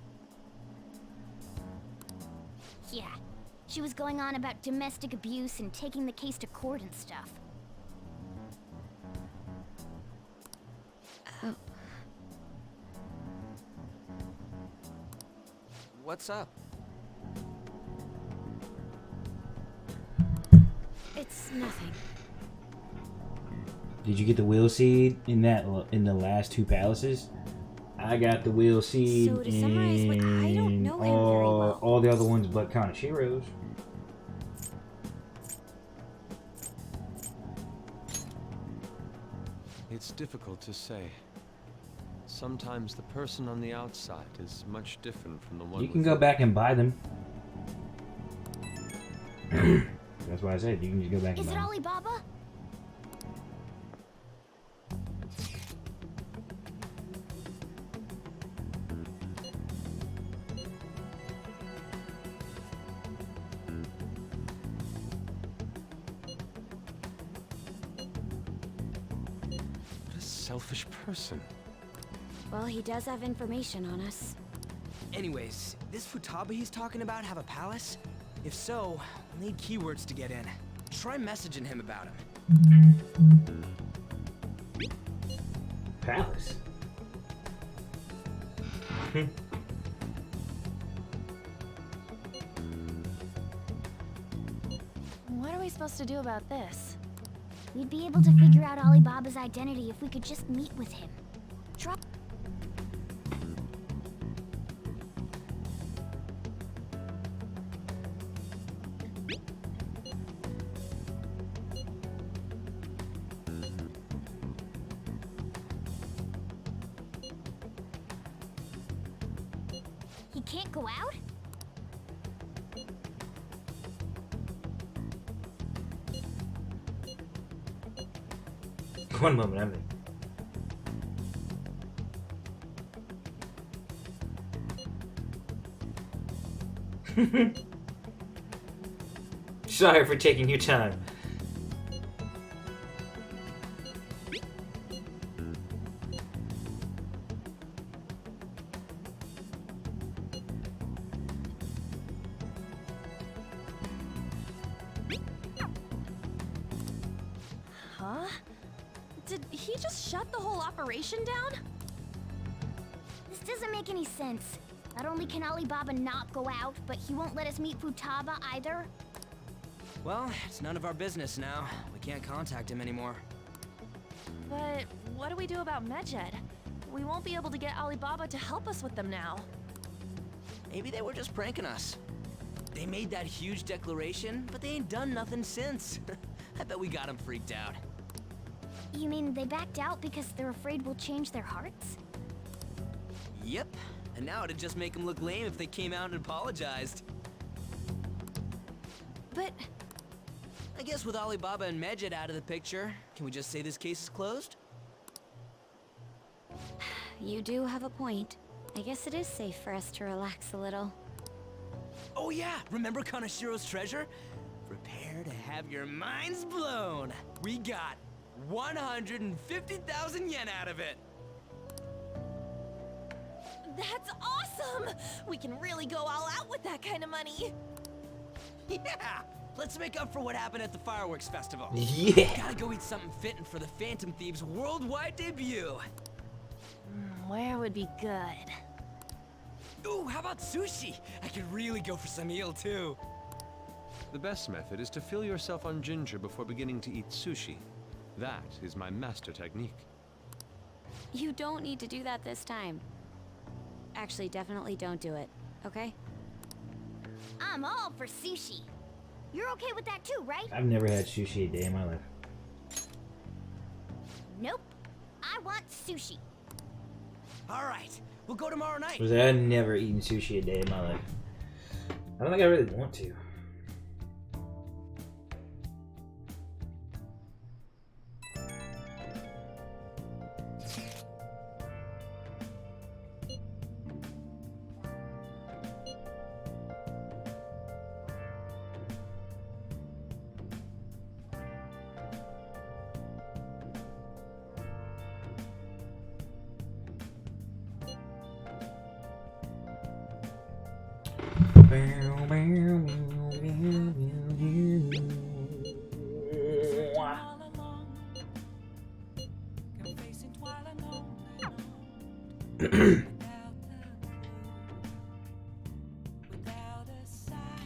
Yeah. She was going on about domestic abuse and taking the case to court and stuff. What's up? It's nothing. Did you get the will seed in the last two palaces? I got the will seed So to summarize, I don't know him very well. all the other ones but Kanashiro's. It's difficult to say. Sometimes the person on the outside is much different from the one You can go back and buy them. That's why I said you can just go back and Is buy it them. Alibaba? What a selfish person. Well, he does have information on us. Anyways, this Futaba he's talking about have a palace? If so, we'll need keywords to get in. Try messaging him about him. Palace. What are we supposed to do about this? We'd be able to figure out Alibaba's identity if we could just meet with him. Drop. He can't go out? One moment, I'm there. Sorry for taking your time. Huh? Did he just shut the whole operation down? This doesn't make any sense. Not only can Alibaba not go out, but he won't let us meet Futaba either. Well, it's none of our business now. We can't contact him anymore. But what do we do about Medjed? We won't be able to get Alibaba to help us with them now. Maybe they were just pranking us. They made that huge declaration, but they ain't done nothing since. I bet we got them freaked out. You mean they backed out because they're afraid we'll change their hearts? Yep. And now it'd just make them look lame if they came out and apologized. But I guess with Alibaba and Medjed out of the picture, can we just say this case is closed? You do have a point. I guess it is safe for us to relax a little. Oh yeah, remember Kanashiro's treasure? Prepare to have your minds blown. We got 150,000 yen out of it. that's awesome! We can really go all out with that kind of money. Yeah! Let's make up for what happened at the fireworks festival. Yeah. Gotta go eat something fitting for the Phantom Thieves' worldwide debut. Where would be good? Ooh, how about sushi? I could really go for some eel too. The best method is to fill yourself on ginger before beginning to eat sushi. That is my master technique. You don't need to do that this time. Actually, definitely don't do it, okay? I'm all for sushi. You're okay with that too, right? I've never had sushi a day in my life. Nope. I want sushi. All right, we'll go tomorrow night. I've never eaten sushi a day in my life. I don't think I really want to.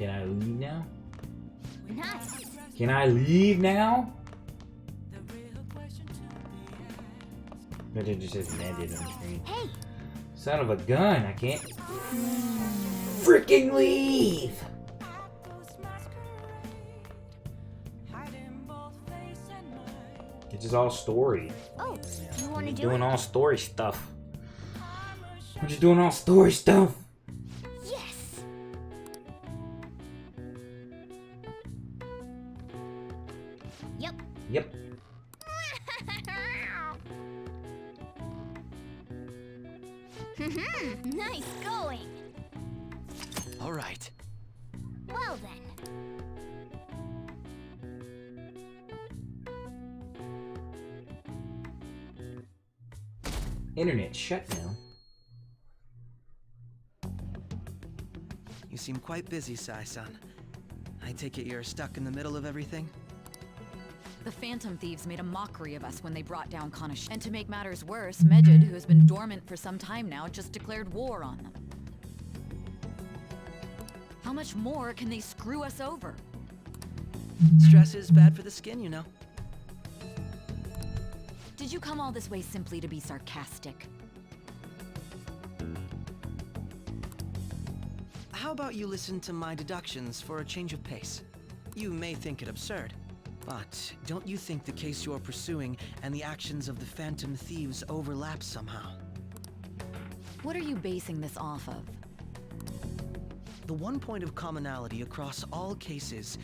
Can I leave now? Nice. Can I leave now? But it just says Medjed on the screen. Hey. Son of a gun, I can't freaking leave! It's just all story. Oh, you want to I'm do doing it? all story stuff. I'm just doing all story stuff. Yes. Yep. Yep. Nice going. All right. Well then. Internet shut down. You seem quite busy, Sai-san. I take it you're stuck in the middle of everything? The Phantom Thieves made a mockery of us when they brought down Kanashi. And to make matters worse, Medjed, who has been dormant for some time now, just declared war on them. How much more can they screw us over? Stress is bad for the skin, you know. Did you come all this way simply to be sarcastic? How about you listen to my deductions for a change of pace? You may think it absurd, but don't you think the case you're pursuing and the actions of the Phantom Thieves overlap somehow? What are you basing this off of? The one point of commonality across all cases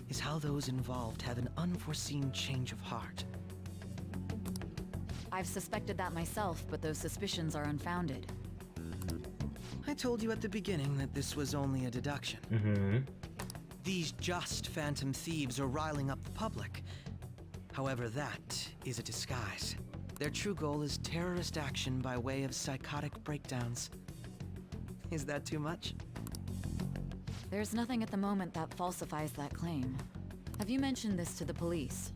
is how those involved have an unforeseen change of heart. I've suspected that myself, but those suspicions are unfounded. I told you at the beginning that this was only a deduction. Mm-hmm. These just Phantom Thieves are riling up the public. However, that is a disguise. Their true goal is terrorist action by way of psychotic breakdowns. Is that too much? There's nothing at the moment that falsifies that claim. Have you mentioned this to the police?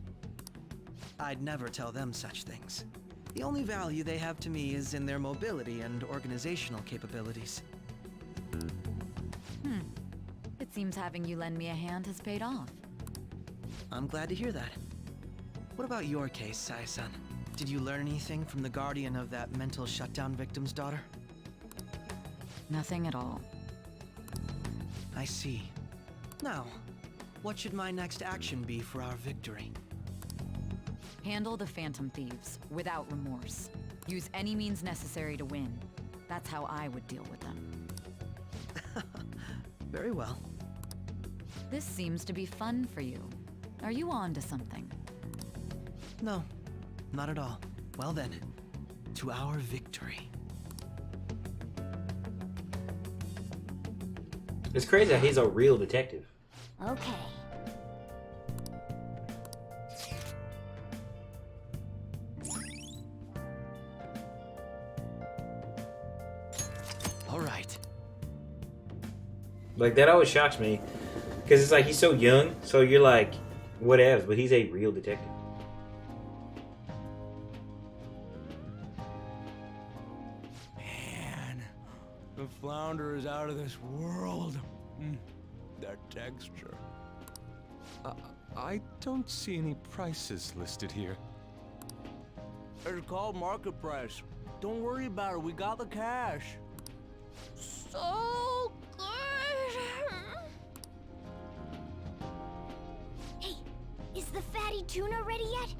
I'd never tell them such things. The only value they have to me is in their mobility and organizational capabilities. It seems having you lend me a hand has paid off. I'm glad to hear that. What about your case, Sai-san? Did you learn anything from the guardian of that mental shutdown victim's daughter? Nothing at all. I see. Now, what should my next action be for our victory? Handle the Phantom Thieves without remorse. Use any means necessary to win. That's how I would deal with them. Very well. This seems to be fun for you. Are you on to something? No, not at all. Well then, to our victory. It's crazy that he's a real detective. Okay. All right. Like, that always shocks me. Because it's like, he's so young, so you're like, whatevs, but he's a real detective. Man, the flounder is out of this world. That texture. I don't see any prices listed here. It's called market price. Don't worry about it. We got the cash. So good. Hey, is the fatty tuna ready yet?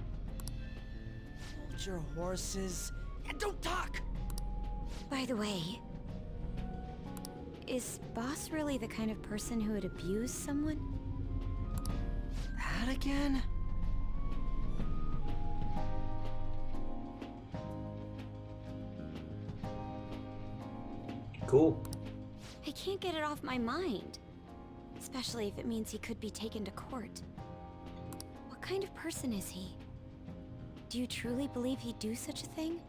Hold your horses and don't talk. By the way, is Boss really the kind of person who would abuse someone? That again? Cool. I can't get it off my mind. Especially if it means he could be taken to court. What kind of person is he? Do you truly believe he'd do such a thing?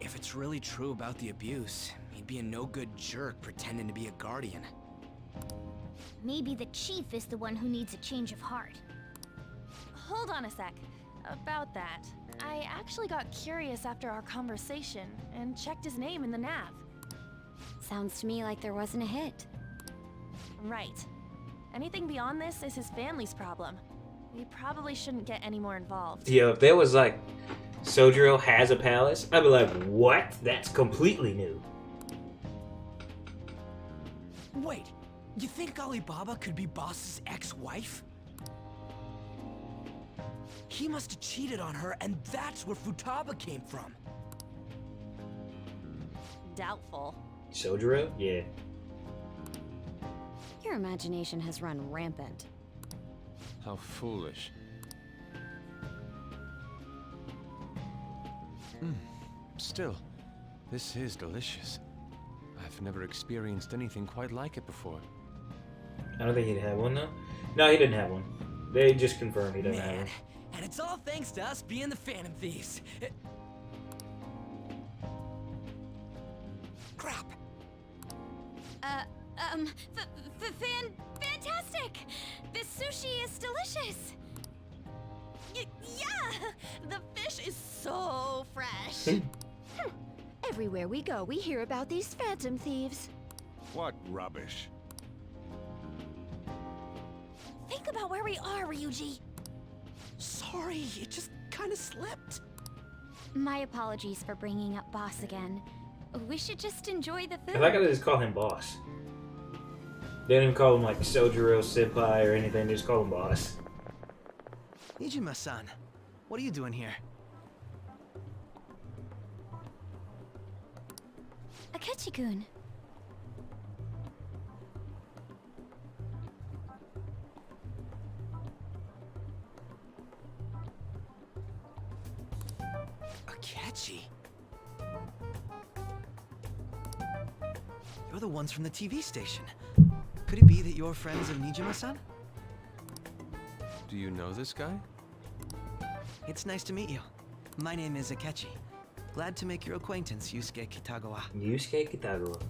If it's really true about the abuse, he'd be a no-good jerk pretending to be a guardian. Maybe the chief is the one who needs a change of heart. Hold on a sec. About that, I actually got curious after our conversation and checked his name in the nav. Sounds to me like there wasn't a hit. Right. Anything beyond this is his family's problem. We probably shouldn't get any more involved. Yeah, if there was like, Sojiro has a palace, I'd be like, what? That's completely new. Wait, you think Alibaba could be Boss's ex-wife? He must have cheated on her, and that's where Futaba came from. Doubtful. Sojiro? Yeah. Your imagination has run rampant. How foolish. Still, this is delicious. I've never experienced anything quite like it before. I don't think he'd have one, though. No, he didn't have one. They just confirmed he doesn't have one. And it's all thanks to us being the Phantom Thieves. Crap. Fantastic! This sushi is delicious! Yeah! The fish is so fresh. Everywhere we go, we hear about these phantom thieves. What rubbish. Think about where we are, Ryuji. Sorry, it just kind of slipped. My apologies for bringing up Boss again. We should just enjoy the food. I like how they just call him boss. They don't even call him like Sojiro Senpai or anything, they just call him boss. Nijima-san, what are you doing here? Akechi-kun. Akechi? You're the ones from the TV station. Could it be that you're friends of Nijima-san? Do you know this guy? It's nice to meet you. My name is Akechi. Glad to make your acquaintance, Yusuke Kitagawa. Yusuke Kitagawa.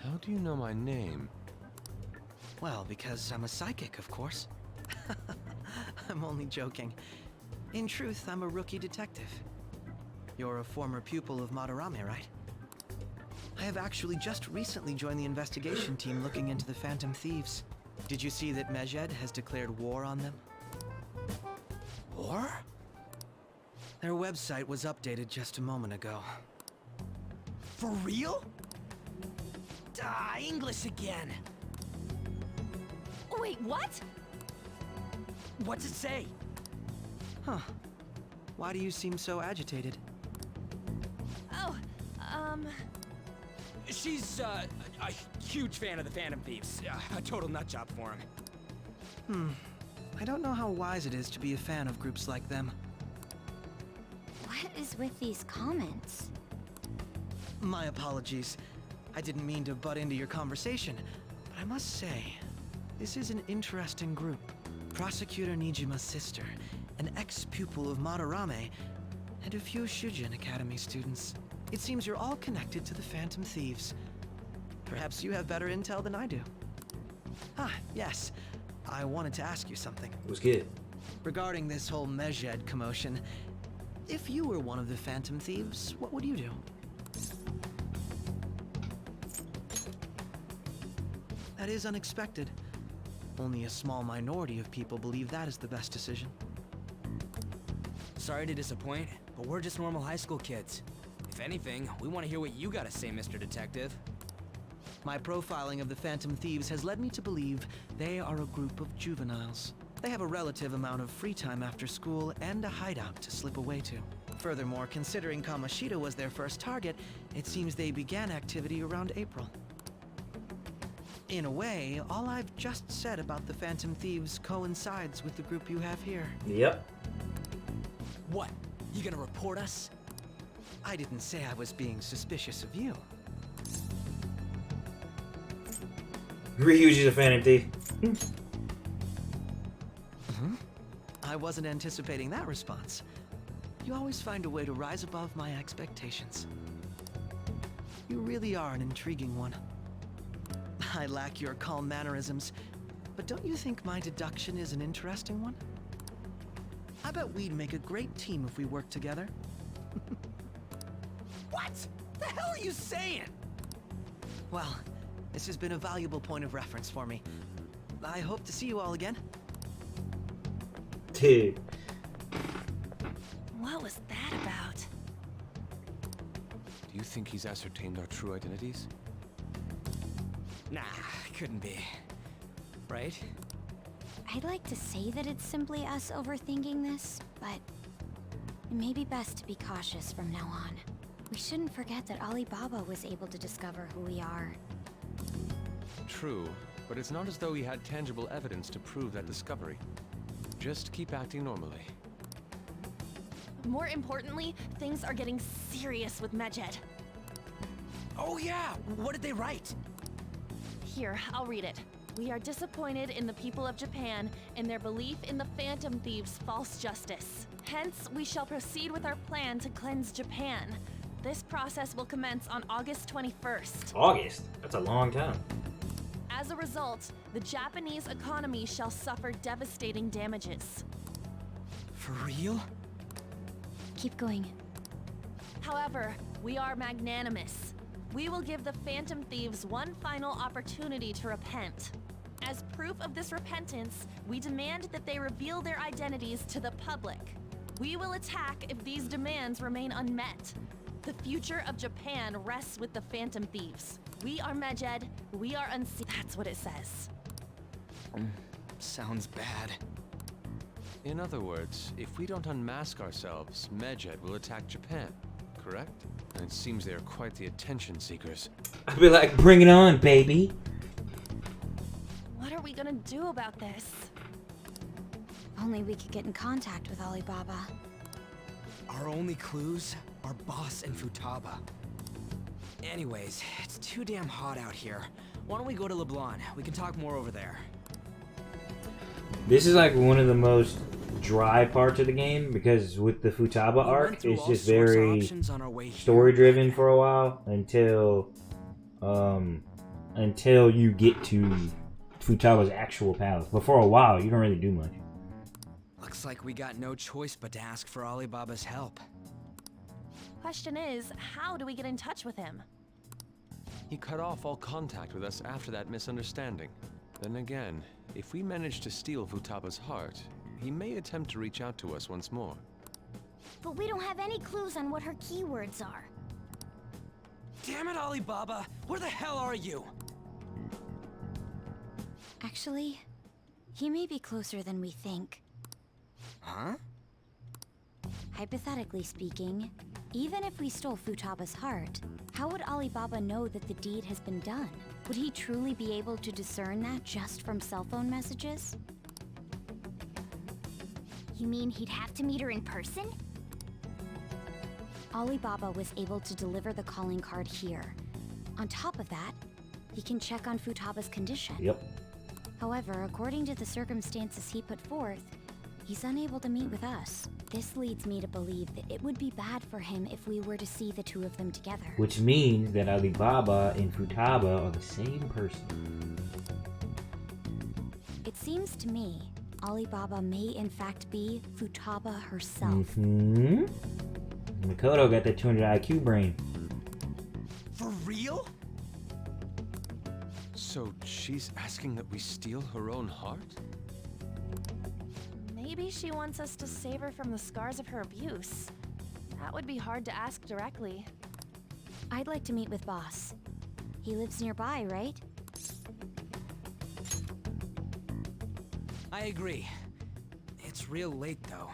How do you know my name? Well, because I'm a psychic, of course. I'm only joking. In truth, I'm a rookie detective. You're a former pupil of Madarame, right? I have actually just recently joined the investigation team looking into the Phantom Thieves. Did you see that Medjed has declared war on them? War? Their website was updated just a moment ago. For real? English again. Wait, what? What's it say? Huh. Why do you seem so agitated? Oh, She's, a huge fan of the Phantom Thieves. A total nutjob for him. I don't know how wise it is to be a fan of groups like them. What is with these comments? My apologies. I didn't mean to butt into your conversation, but I must say, this is an interesting group. Prosecutor Nijima's sister, an ex-pupil of Madarame, and a few Shujin Academy students. It seems you're all connected to the Phantom Thieves. Perhaps you have better intel than I do. Ah, yes. I wanted to ask you something. What's good? Regarding this whole Medjed commotion, if you were one of the Phantom Thieves, what would you do? That is unexpected. Only a small minority of people believe that is the best decision. Sorry to disappoint, but we're just normal high school kids. If anything, we want to hear what you gotta say, Mr. Detective. My profiling of the Phantom Thieves has led me to believe they are a group of juveniles. They have a relative amount of free time after school and a hideout to slip away to. Furthermore, considering Kamoshida was their first target, it seems they began activity around April. In a way, all I've just said about the Phantom Thieves coincides with the group you have here. Yep. What? You gonna report us? I didn't say I was being suspicious of you. Ryuji's a Phantom Thief. I wasn't anticipating that response. You always find a way to rise above my expectations. You really are an intriguing one. I lack your calm mannerisms, but don't you think my deduction is an interesting one? bet we'd make a great team if we worked together. What? The hell are you saying? Well, this has been a valuable point of reference for me. I hope to see you all again. Dude. What was that about? Do you think he's ascertained our true identities? Nah, couldn't be. Right? I'd like to say that it's simply us overthinking this, but it may be best to be cautious from now on. We shouldn't forget that Alibaba was able to discover who we are. True, but it's not as though he had tangible evidence to prove that discovery. Just keep acting normally. More importantly, things are getting serious with Medjed. Oh yeah, what did they write? Here, I'll read it. We are disappointed in the people of Japan in their belief in the Phantom Thieves' false justice. Hence, we shall proceed with our plan to cleanse Japan. This process will commence on August 21st. August? That's a long time. As a result, the Japanese economy shall suffer devastating damages. For real? Keep going. However, we are magnanimous. We will give the Phantom Thieves one final opportunity to repent. As proof of this repentance, we demand that they reveal their identities to the public. We will attack if these demands remain unmet. The future of Japan rests with the Phantom Thieves. We are Medjed, we are unseen. That's what it says. Sounds bad. In other words, if we don't unmask ourselves, Medjed will attack Japan, correct? And it seems they are quite the attention seekers. I'd be like, bring it on, baby. What are we gonna do about this? Only we could get in contact with Alibaba. Our only clues are Boss and Futaba. Anyways, it's too damn hot out here. Why don't we go to LeBlanc? We can talk more over there. This is like one of the most dry parts of the game because with the Futaba arc, it's just very story driven for a while until you get to Futaba's actual palace. But for a while, you don't really do much. Looks like we got no choice but to ask for Alibaba's help. Question is, how do we get in touch with him? He cut off all contact with us after that misunderstanding. Then again, if we manage to steal Futaba's heart, he may attempt to reach out to us once more. But we don't have any clues on what her keywords are. Damn it, Alibaba! Where the hell are you? Actually, he may be closer than we think. Huh? Hypothetically speaking, even if we stole Futaba's heart, how would Alibaba know that the deed has been done? Would he truly be able to discern that just from cell phone messages? You mean he'd have to meet her in person? Alibaba was able to deliver the calling card here. On top of that, he can check on Futaba's condition. Yep. However, according to the circumstances he put forth, he's unable to meet with us. This leads me to believe that it would be bad for him if we were to see the two of them together. Which means that Alibaba and Futaba are the same person. It seems to me, Alibaba may in fact be Futaba herself. Mm-hmm. Makoto got that 200 IQ brain. For real? So she's asking that we steal her own heart? Maybe she wants us to save her from the scars of her abuse. That would be hard to ask directly. I'd like to meet with Boss. He lives nearby, right? I agree. It's real late, though.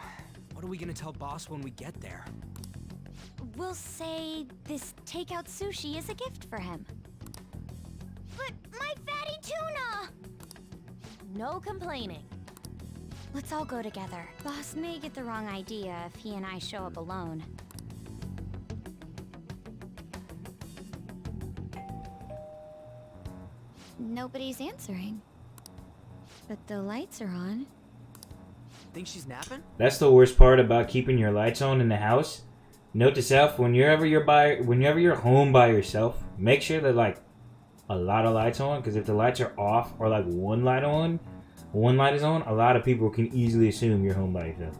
What are we gonna tell Boss when we get there? We'll say this takeout sushi is a gift for him. But my fatty tuna! No complaining. Let's all go together. Boss may get the wrong idea if he and I show up alone. Nobody's answering. But the lights are on. Think she's napping? That's the worst part about keeping your lights on in the house. Note to self: whenever you're home by yourself, make sure that like a lot of lights on. Because if the lights are off or like one light is on, a lot of people can easily assume you're home by yourself.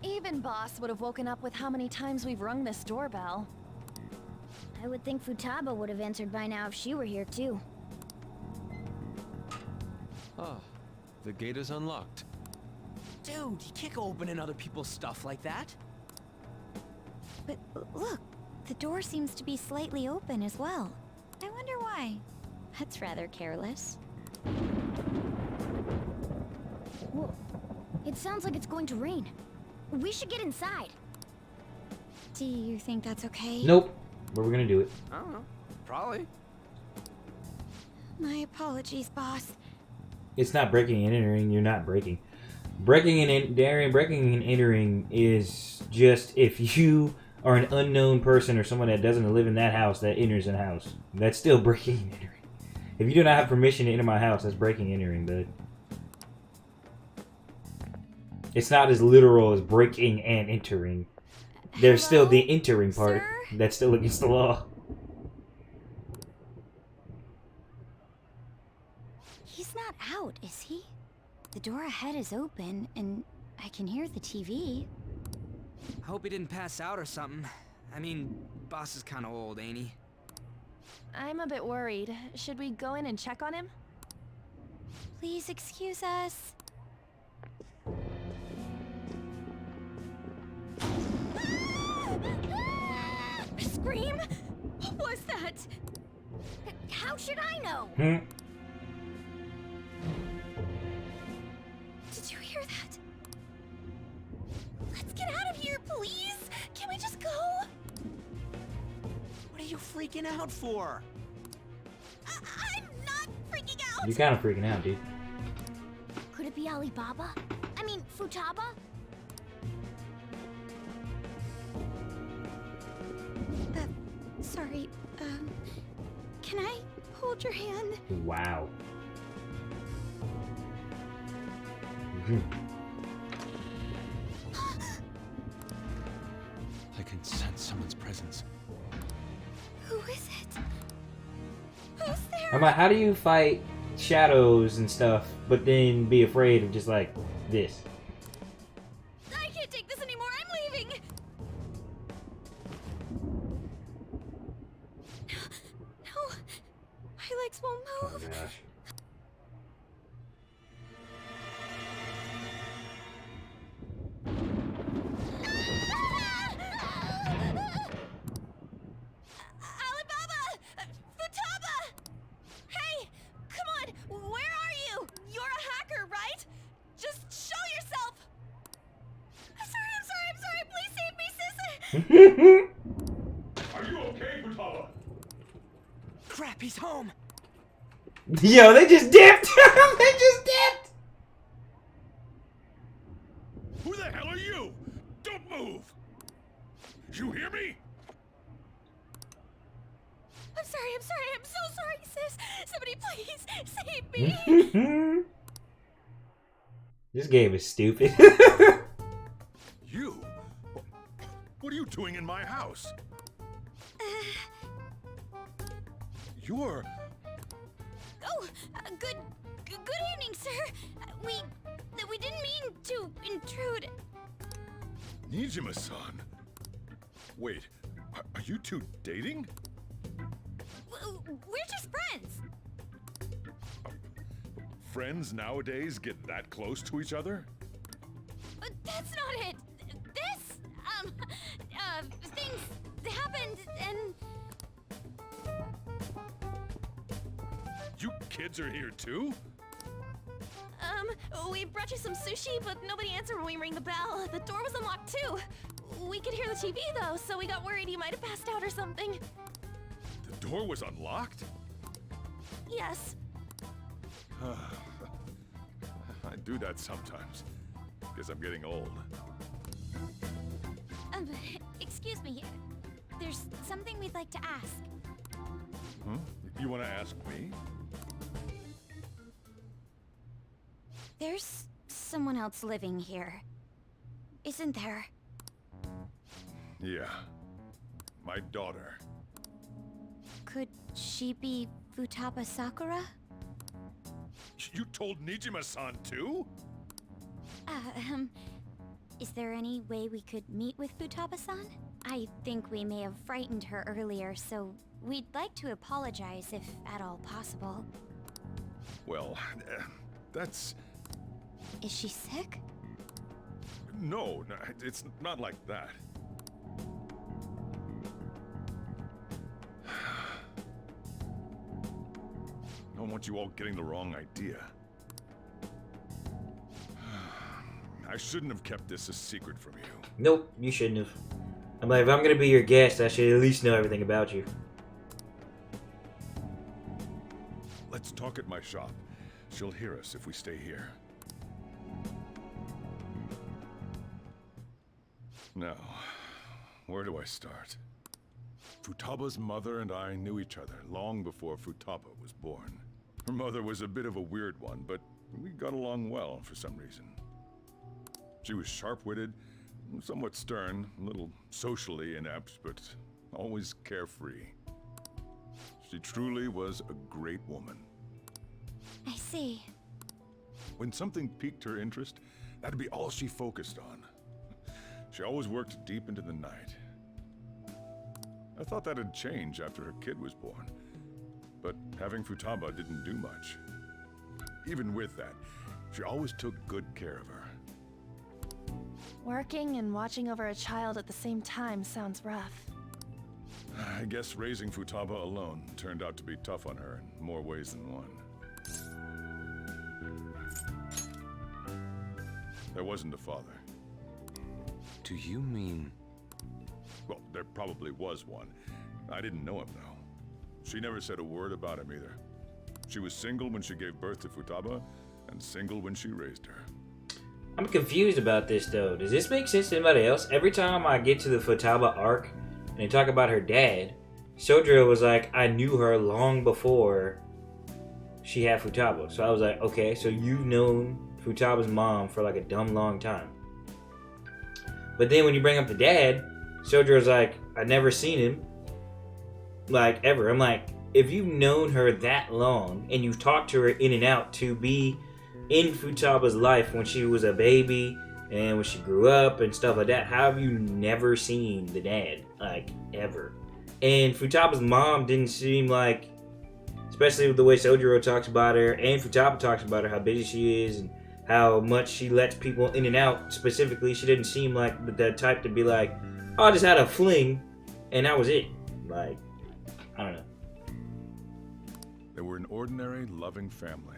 Even Boss would have woken up with how many times we've rung this doorbell. I would think Futaba would have answered by now if she were here too. Ah, the gate is unlocked. Dude, you can't go opening other people's stuff like that. But look, the door seems to be slightly open as well. I wonder why. That's rather careless. Whoa. It sounds like it's going to rain. We should get inside. Do you think that's okay? Nope. But we're gonna do it. I don't know. Probably. My apologies, boss. It's not breaking and entering. You're not breaking. Breaking and entering is just if you are an unknown person or someone that doesn't live in that house that enters a house. That's still breaking and entering. If you do not have permission to enter my house, that's breaking and entering, bud. It's not as literal as breaking and entering. There's still the entering part. Sir? That's still against the law. He's not out, is he? The door ahead is open, and I can hear the TV. I hope he didn't pass out or something. I mean, boss is kind of old, ain't he? I'm a bit worried. Should we go in and check on him? Please excuse us. Scream? What was that? How should I know? Did you hear that? Let's get out of here, please! Can we just go? What are you freaking out for? I'm not freaking out! You're kind of freaking out, dude. Could it be Alibaba? I mean, Futaba? Sorry, can I hold your hand? Wow. I can sense someone's presence. Who is it? Who's there? I'm like, how do you fight shadows and stuff, but then be afraid of just like this? I can't take this anymore. I'm leaving. No, my legs won't Oh move. gosh. Alibaba! Futaba! Hey, come on. Where are you? You're a hacker, right? Just show yourself. I'm sorry. Please save me, Sissy. Are you okay, Futaba? Crap, he's home. Yo, they just dipped! They just dipped! Who the hell are you? Don't move! You hear me? I'm sorry. I'm so sorry, sis. Somebody please save me. This game is stupid. You? What are you doing in my house? You're... Oh, good evening, sir. We didn't mean to intrude. Nijima-san. Wait, are you two dating? We're just friends. Friends nowadays get that close to each other? That's not it. This, things happened and... You kids are here too? We brought you some sushi, but nobody answered when we rang the bell. The door was unlocked too. We could hear the TV though, so we got worried you might have passed out or something. The door was unlocked? Yes. I do that sometimes. Guess I'm getting old. Excuse me. There's something we'd like to ask. Huh? You want to ask me? There's someone else living here, isn't there? Yeah. My daughter. Could she be Futaba Sakura? Is there any way we could meet with Futaba-san? I think we may have frightened her earlier, so we'd like to apologize if at all possible. Well, that's... Is she sick? No, it's not like that. I don't want you all getting the wrong idea. I shouldn't have kept this a secret from you. Nope, you shouldn't have. I'm like, if I'm gonna be your guest, I should at least know everything about you. Let's talk at my shop. She'll hear us if we stay here. Now, where do I start? Futaba's mother and I knew each other long before Futaba was born. Her mother was a bit of a weird one, but we got along well for some reason. She was sharp-witted, somewhat stern, a little socially inept, but always carefree. She truly was a great woman. I see. When something piqued her interest, that'd be all she focused on. She always worked deep into the night. I thought that'd change after her kid was born, but having Futaba didn't do much. Even with that, she always took good care of her. Working and watching over a child at the same time sounds rough. I guess raising Futaba alone turned out to be tough on her in more ways than one. There wasn't a father. Do you mean... Well, there probably was one. I didn't know him, though. She never said a word about him either. She was single when she gave birth to Futaba, and single when she raised her. I'm confused about this, though. Does this make sense to anybody else? Every time I get to the Futaba arc, and they talk about her dad, Sojiro was like, I knew her long before she had Futaba. So I was like, okay, so you've known Futaba's mom for like a dumb long time. But then when you bring up the dad, Sojiro's like, I've never seen him, like, ever. I'm like, if you've known her that long, and you've talked to her in and out to be in Futaba's life when she was a baby, and when she grew up, and stuff like that, how have you never seen the dad, like, ever? And Futaba's mom didn't seem like, especially with the way Sojiro talks about her, and Futaba talks about her, how busy she is, and how much she lets people in and out. Specifically, she didn't seem like the type to be like, oh, I just had a fling, and that was it. Like, I don't know. They were an ordinary, loving family.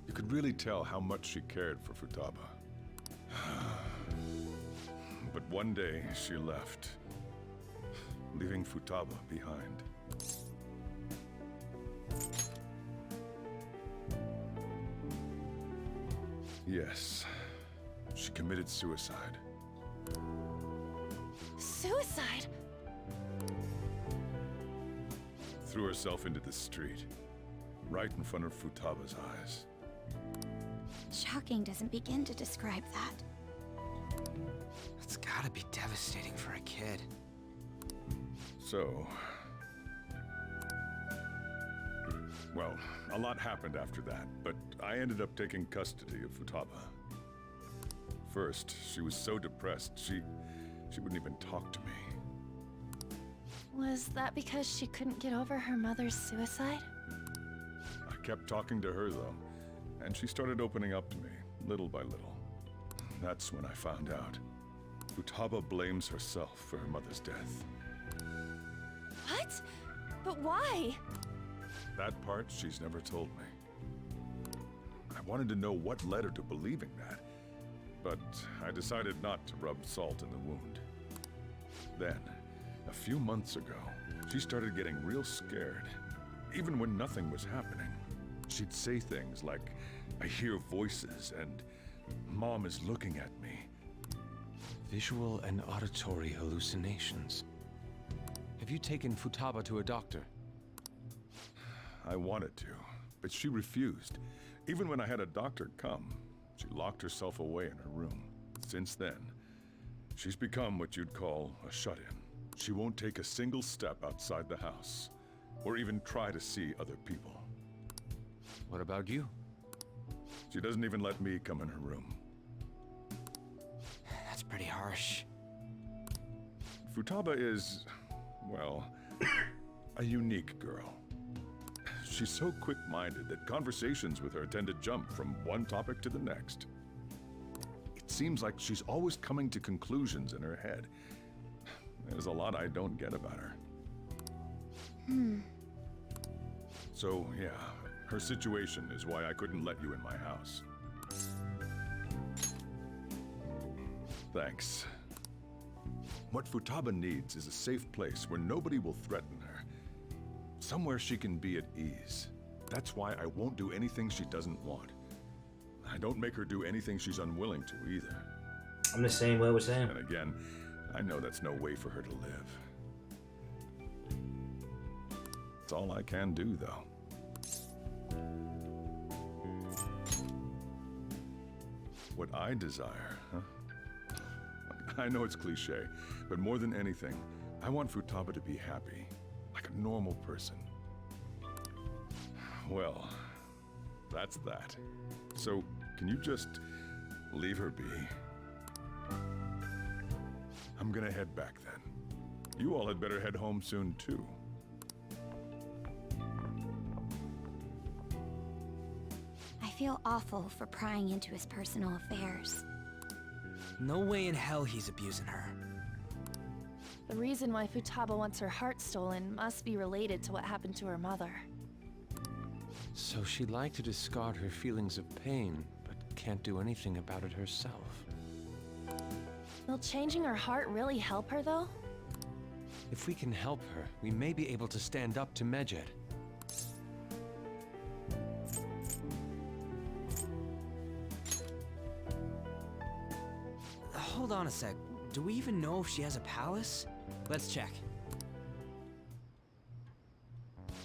You could really tell how much she cared for Futaba. But one day, she left, leaving Futaba behind. Yes, she committed suicide. Suicide? Threw herself into the street, right in front of Futaba's eyes. Shocking doesn't begin to describe that. It's gotta be devastating for a kid. So... well, a lot happened after that, but I ended up taking custody of Futaba. First, she was so depressed, she wouldn't even talk to me. Was that because she couldn't get over her mother's suicide? I kept talking to her, though, and she started opening up to me, little by little. That's when I found out. Futaba blames herself for her mother's death. What? But why? That part she's never told me. I wanted to know what led her to believing that, but I decided not to rub salt in the wound. Then, a few months ago, she started getting real scared. Even when nothing was happening, she'd say things like, I hear voices and Mom is looking at me. Visual and auditory hallucinations. Have you taken Futaba to a doctor? I wanted to, but she refused. Even when I had a doctor come, she locked herself away in her room. Since then, she's become what you'd call a shut-in. She won't take a single step outside the house, or even try to see other people. What about you? She doesn't even let me come in her room. That's pretty harsh. Futaba is, well, a unique girl. She's so quick-minded that conversations with her tend to jump from one topic to the next. It seems like she's always coming to conclusions in her head. There's a lot I don't get about her. So, yeah, her situation is why I couldn't let you in my house. Thanks. What Futaba needs is a safe place where nobody will threaten her. Somewhere she can be at ease. That's why I won't do anything she doesn't want. I don't make her do anything she's unwilling to either. I'm the same way with Sam. And again, I know that's no way for her to live. It's all I can do, though. What I desire, huh? I know it's cliche, but more than anything, I want Futaba to be happy, like a normal person. Well, that's that. So, can you just leave her be? I'm gonna head back then. You all had better head home soon, too. I feel awful for prying into his personal affairs. No way in hell he's abusing her. The reason why Futaba wants her heart stolen must be related to what happened to her mother. So she'd like to discard her feelings of pain, but can't do anything about it herself. Will changing her heart really help her, though? If we can help her, we may be able to stand up to Medjed. Hold on a sec. Do we even know if she has a palace? Let's check.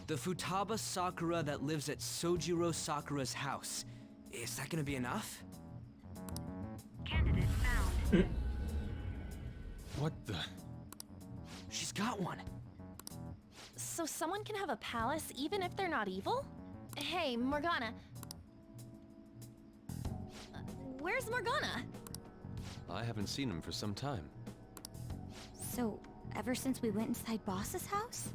The Futaba Sakura that lives at Sojiro Sakura's house. Is that gonna be enough? Candidate found. What the? She's got one. So someone can have a palace even if they're not evil? Hey, Morgana. Where's Morgana? I haven't seen him for some time. So, ever since we went inside Boss's house?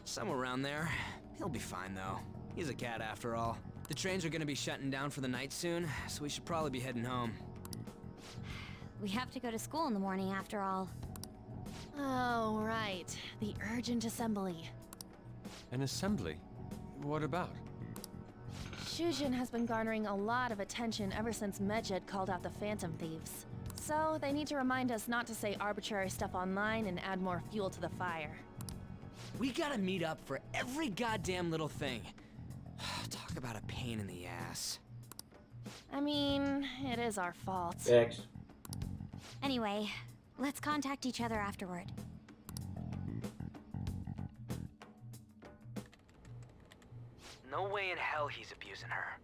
Somewhere around there. He'll be fine, though. He's a cat after all. The trains are gonna be shutting down for the night soon, so we should probably be heading home. We have to go to school in the morning after all. Oh, right. The urgent assembly. An assembly? What about? Shujin has been garnering a lot of attention ever since Medjed called out the Phantom Thieves. So, they need to remind us not to say arbitrary stuff online and add more fuel to the fire. We gotta meet up for every goddamn little thing. Talk about a pain in the ass. I mean, it is our fault. X. Anyway, let's contact each other afterward. No way in hell he's abusing her.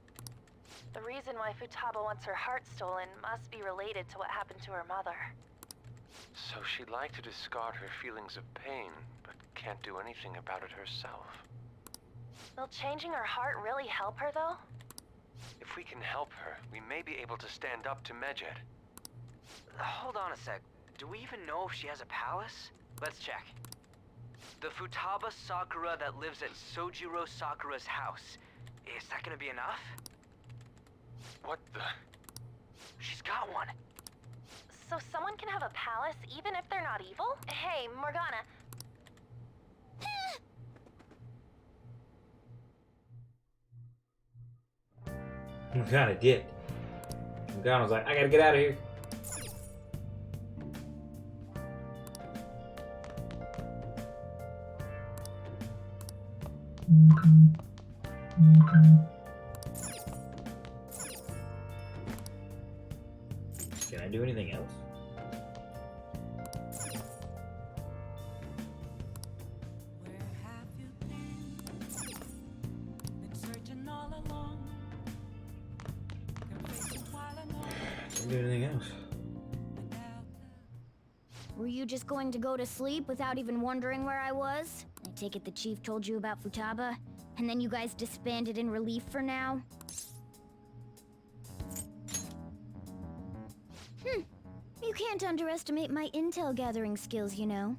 The reason why Futaba wants her heart stolen must be related to what happened to her mother. So she'd like to discard her feelings of pain, but can't do anything about it herself. Will changing her heart really help her, though? If we can help her, we may be able to stand up to Medjed. Hold on a sec. Do we even know if she has a palace? Let's check. The Futaba Sakura that lives at Sojiro Sakura's house. Is that gonna be enough? What the? She's got one. So someone can have a palace even if they're not evil? Hey, Morgana. Morgana dipped. Morgana was like, I gotta get out of here. Can I do anything else? Can I do anything else? Were you just going to go to sleep without even wondering where I was? I take it the chief told you about Futaba, and then you guys disbanded in relief for now? You can't underestimate my intel gathering skills, you know.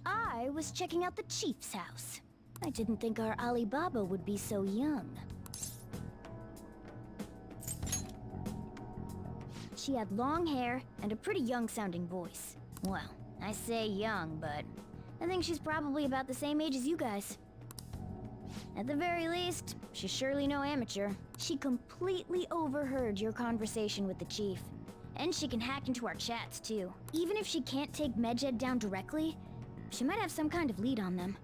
I was checking out the chief's house. I didn't think our Alibaba would be so young. She had long hair and a pretty young-sounding voice. Well, I say young, but I think she's probably about the same age as you guys. At the very least, she's surely no amateur. She completely overheard your conversation with the chief. And she can hack into our chats, too. Even if she can't take Medjed down directly, she might have some kind of lead on them.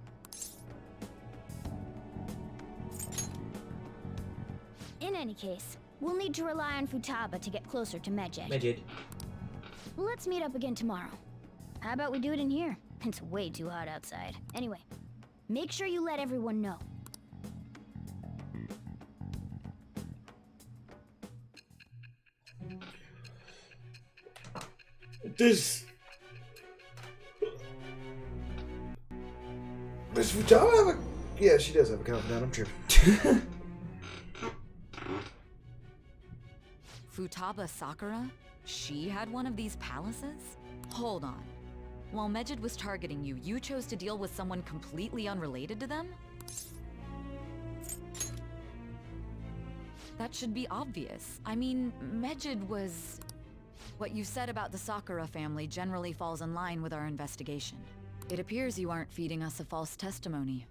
In any case, we'll need to rely on Futaba to get closer to Medjed. Medjed. Let's meet up again tomorrow. How about we do it in here? It's way too hot outside. Anyway, make sure you let everyone know. Does Futaba have a... Yeah, she does have a confidant, I'm sure. Futaba Sakura? She had one of these palaces? Hold on. While Medjed was targeting you, you chose to deal with someone completely unrelated to them? That should be obvious. I mean, Medjed was... What you said about the Sakura family generally falls in line with our investigation. It appears you aren't feeding us a false testimony.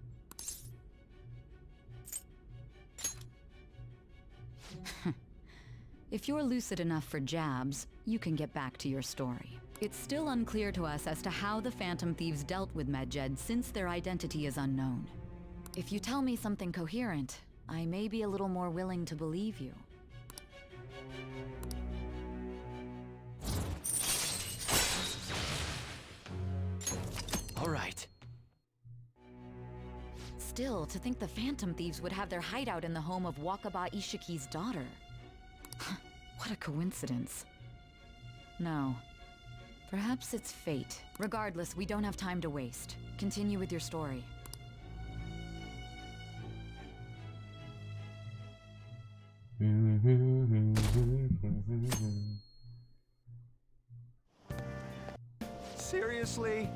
If you're lucid enough for jabs, you can get back to your story. It's still unclear to us as to how the Phantom Thieves dealt with Medjed since their identity is unknown. If you tell me something coherent, I may be a little more willing to believe you. All right. Still, to think the Phantom Thieves would have their hideout in the home of Wakaba Ishiki's daughter. What a coincidence. No. Perhaps it's fate. Regardless, we don't have time to waste. Continue with your story. Seriously?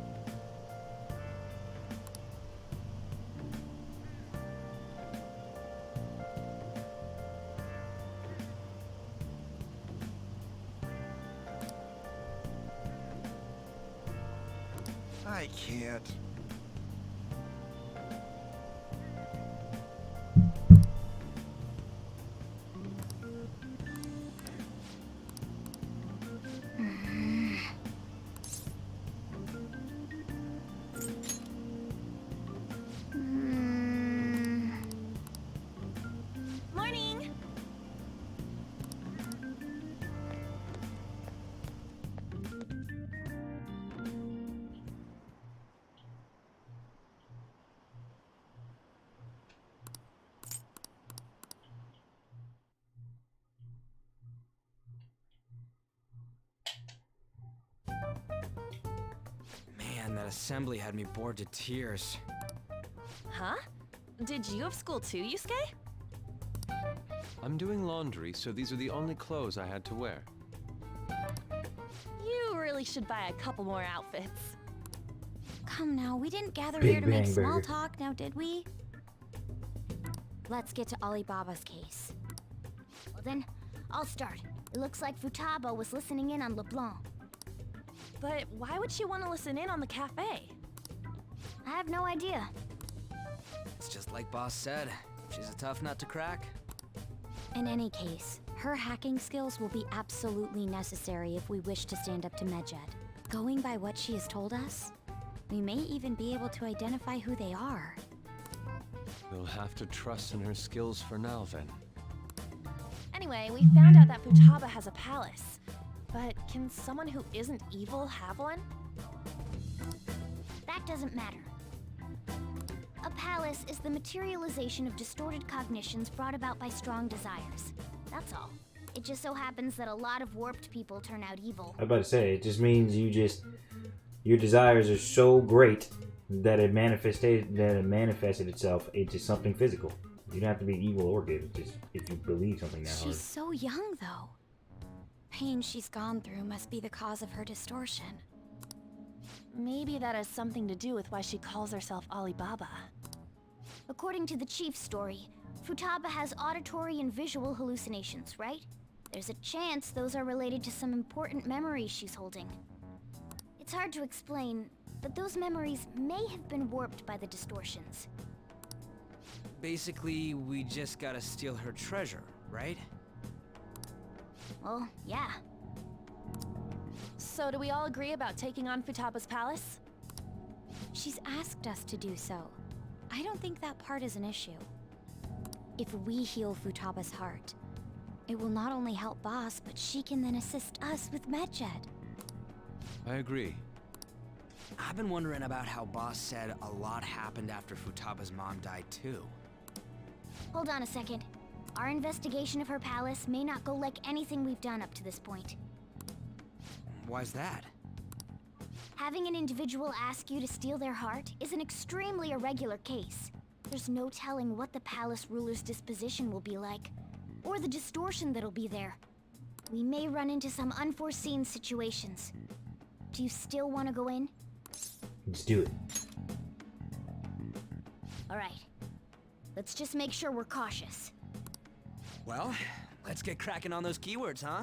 I can't. Morning! Man, that assembly had me bored to tears. Huh? Did you have school too, Yusuke? I'm doing laundry, so these are the only clothes I had to wear. You really should buy a couple more outfits. Come now, we didn't gather Big here to make Bang small Burger. talk, now did we? Let's get to Alibaba's case. Well then, I'll start. It looks like Futaba was listening in on LeBlanc. But why would she want to listen in on the cafe? I have no idea. It's just like Boss said. She's a tough nut to crack. In any case, her hacking skills will be absolutely necessary if we wish to stand up to Medjed. Going by what she has told us, we may even be able to identify who they are. We'll have to trust in her skills for now, then. Anyway, we found out that Futaba has a palace. But can someone who isn't evil have one? That doesn't matter. A palace is the materialization of distorted cognitions brought about by strong desires. That's all. It just so happens that a lot of warped people turn out evil. I was about to say, it just means your desires are so great that it manifested itself into something physical. You don't have to be evil or good, just if you believe something that hard. She's so young, though. pain she's gone through must be the cause of her distortion. Maybe that has something to do with why she calls herself Alibaba. According to the chief's story, Futaba has auditory and visual hallucinations, right? There's a chance those are related to some important memories she's holding. It's hard to explain, but those memories may have been warped by the distortions. Basically, we just gotta steal her treasure, right? Well, yeah. So do we all agree about taking on Futaba's palace? She's asked us to do so. I don't think that part is an issue. If we heal Futaba's heart, it will not only help Boss, but she can then assist us with Medjed. I agree. I've been wondering about how Boss said a lot happened after Futaba's mom died too. Hold on a second. Our investigation of her palace may not go like anything we've done up to this point. Why's that? Having an individual ask you to steal their heart is an extremely irregular case. There's no telling what the palace ruler's disposition will be like, or the distortion that'll be there. We may run into some unforeseen situations. Do you still want to go in? Let's do it. Alright. Let's just make sure we're cautious. Well, let's get cracking on those keywords, huh?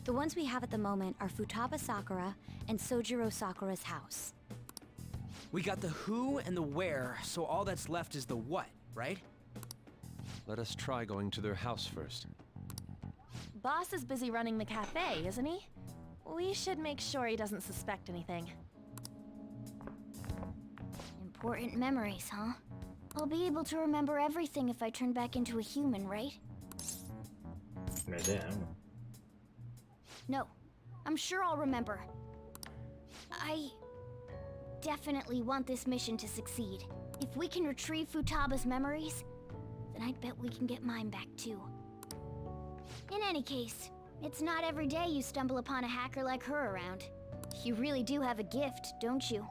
The ones we have at the moment are Futaba Sakura and Sojiro Sakura's house. We got the who and the where, so all that's left is the what, right? Let us try going to their house first. Boss is busy running the cafe, isn't he? We should make sure he doesn't suspect anything. Important memories, huh? I'll be able to remember everything if I turn back into a human, right? Right there, I don't know. No. I'm sure I'll remember. I definitely want this mission to succeed. If we can retrieve Futaba's memories, then I'd bet we can get mine back too. In any case, it's not every day you stumble upon a hacker like her around. You really do have a gift, don't you?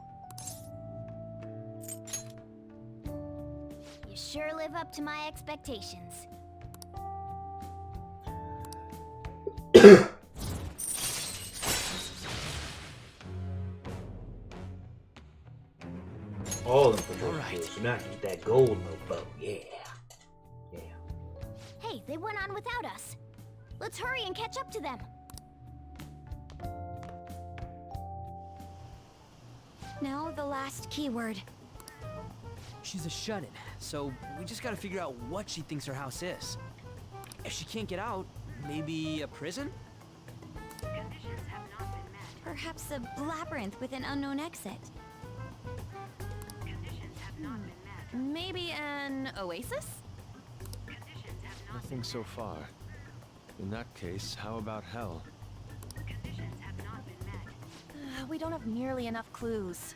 You sure live up to my expectations. All of them for those so now get that gold mofo. Yeah. Yeah. Hey, they went on without us. Let's hurry and catch up to them. Now the last keyword. She's a shut-in, so we just gotta figure out what she thinks her house is. If she can't get out, maybe a prison? Perhaps a labyrinth with an unknown exit. Maybe an oasis? Nothing so far. In that case, how about hell? We don't have nearly enough clues.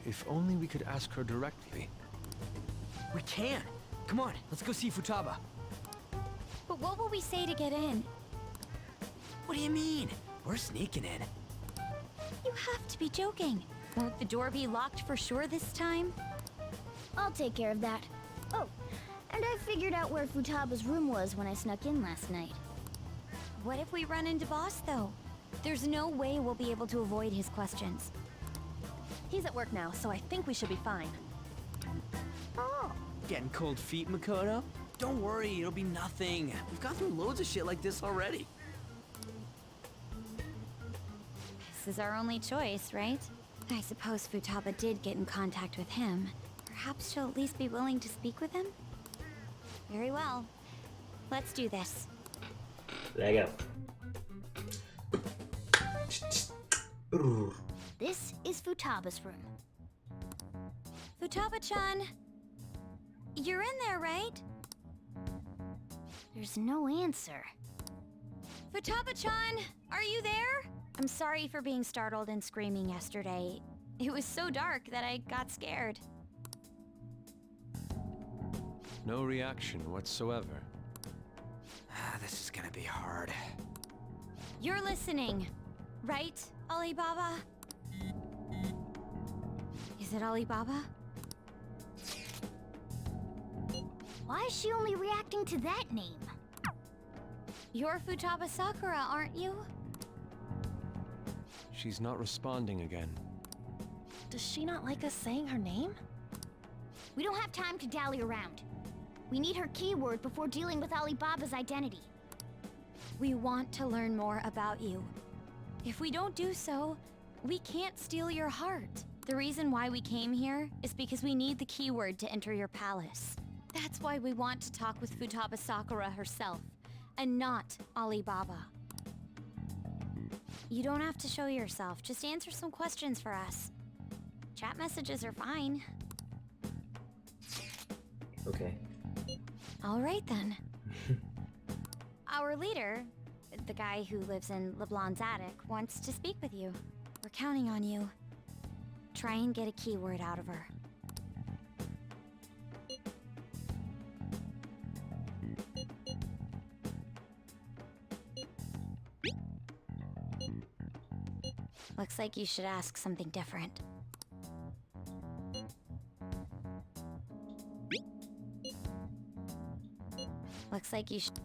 If only we could ask her directly. We can! Come on, let's go see Futaba. But what will we say to get in? What do you mean? We're sneaking in. You have to be joking. Won't the door be locked for sure this time? I'll take care of that. Oh, and I figured out where Futaba's room was when I snuck in last night. What if we run into Boss, though? There's no way we'll be able to avoid his questions. He's at work now, so I think we should be fine. Oh. Getting cold feet, Makoto? Don't worry, it'll be nothing. We've gone through loads of shit like this already. This is our only choice, right? I suppose Futaba did get in contact with him. Perhaps she'll at least be willing to speak with him? Very well. Let's do this. There you go. This is Futaba's room. Futaba-chan! You're in there, right? There's no answer. Futaba-chan! Are you there? I'm sorry for being startled and screaming yesterday. It was so dark that I got scared. No reaction whatsoever. This is gonna be hard. You're listening, right, Alibaba? Is it Alibaba? Why is she only reacting to that name? You're Futaba Sakura, aren't you? She's not responding again. Does she not like us saying her name? We don't have time to dally around. We need her keyword before dealing with Alibaba's identity. We want to learn more about you. If we don't do so, we can't steal your heart. The reason why we came here is because we need the keyword to enter your palace. That's why we want to talk with Futaba Sakura herself, and not Alibaba. You don't have to show yourself, just answer some questions for us. Chat messages are fine. Okay. All right then. Our leader, the guy who lives in LeBlanc's attic, wants to speak with you. We're counting on you. Try and get a keyword out of her. Looks like you should ask something different. Looks like you should...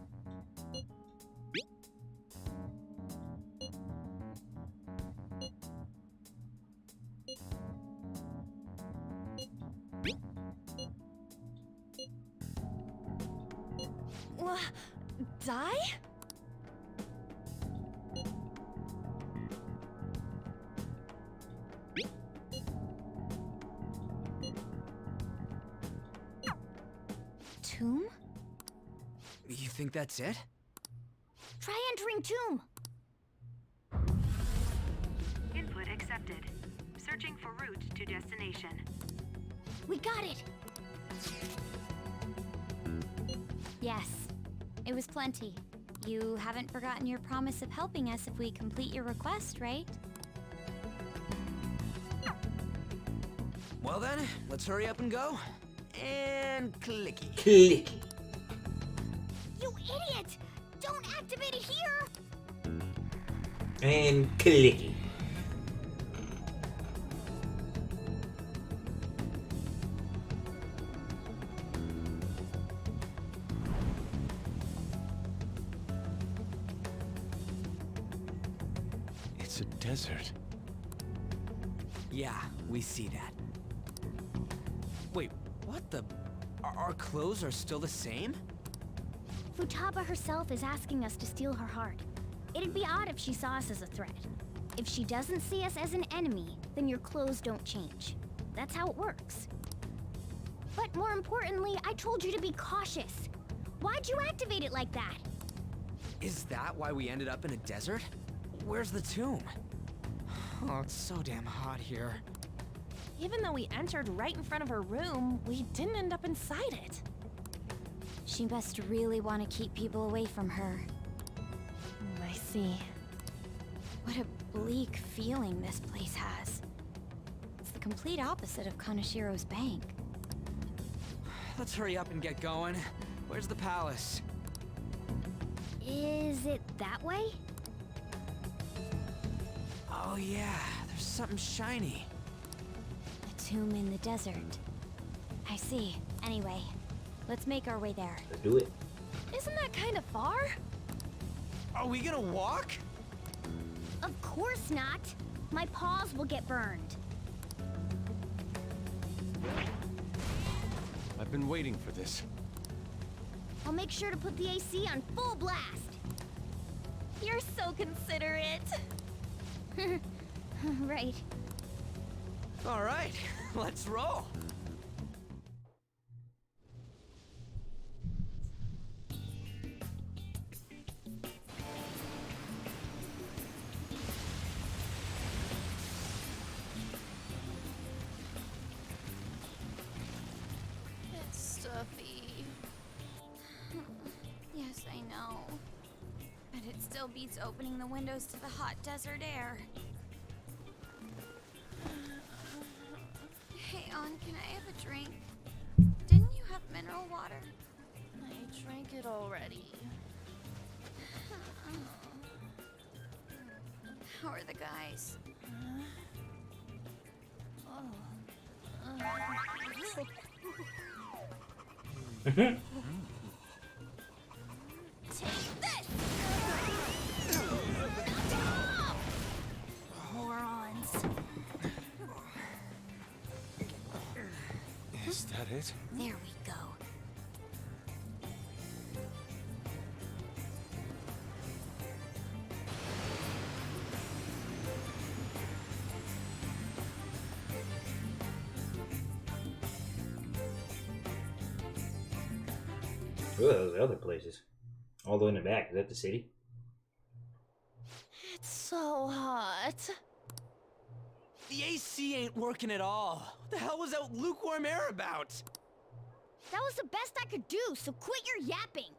Die? Tomb? You think that's it? Try entering tomb. Input accepted. Searching for route to destination. We got it! Yes. It was plenty. You haven't forgotten your promise of helping us if we complete your request, right? Well then, let's hurry up and go. And clicky. Clicky. You idiot! Don't activate it here! And clicky. It's a desert. Yeah, we see that. Wait, what the... Our clothes are still the same? Futaba herself is asking us to steal her heart. It'd be odd if she saw us as a threat. If she doesn't see us as an enemy, then your clothes don't change. That's how it works. But more importantly, I told you to be cautious. Why'd you activate it like that? Is that why we ended up in a desert? Where's the tomb? Oh, it's so damn hot here. Even though we entered right in front of her room, we didn't end up inside it. She must really want to keep people away from her. I see. What a bleak feeling this place has. It's the complete opposite of Kanashiro's bank. Let's hurry up and get going. Where's the palace? Is it that way? Oh yeah, there's something shiny. A tomb in the desert. I see. Anyway, let's make our way there. Let's do it. Isn't that kind of far? Are we gonna walk? Of course not. My paws will get burned. I've been waiting for this. I'll make sure to put the AC on full blast. You're so considerate. Right. All right, let's roll. It's stuffy. Yes, I know. But it still beats opening the windows to the hot desert air. Hey, On, can I have a drink? Didn't you have mineral water? I drank it already. How are the guys? Take this! it? There we go. Ooh, those other places. All the way in the back. Is that the city? It's so hot. The AC ain't working at all. What the hell was that lukewarm air about? That was the best I could do, so quit your yapping.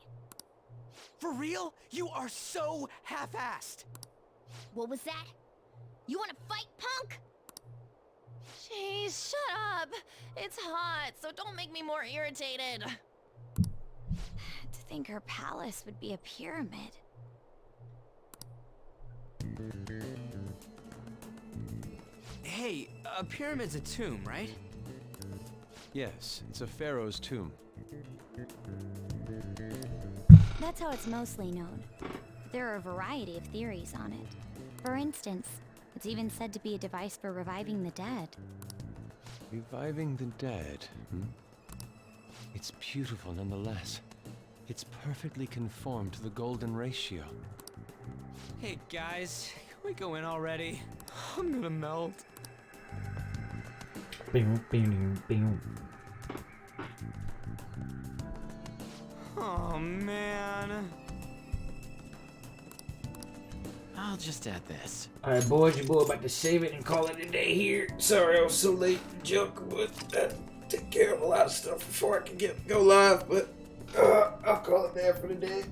For real? You are so half-assed. What was that? You wanna fight, punk? Jeez, shut up. It's hot, so don't make me more irritated. To think her palace would be a pyramid. Hey, a pyramid's a tomb, right? Yes, it's a pharaoh's tomb. That's how it's mostly known. There are a variety of theories on it. For instance, it's even said to be a device for reviving the dead. Reviving the dead, hmm? It's beautiful nonetheless. It's perfectly conformed to the golden ratio. Hey guys, can we go in already? I'm gonna melt. Bing, bing, bing. Oh man. I'll just add this. Alright, boys, your boy about to save it and call it a day here. Sorry I was so late to joke, but I took care of a lot of stuff before I could go live, but I'll call it there for the day.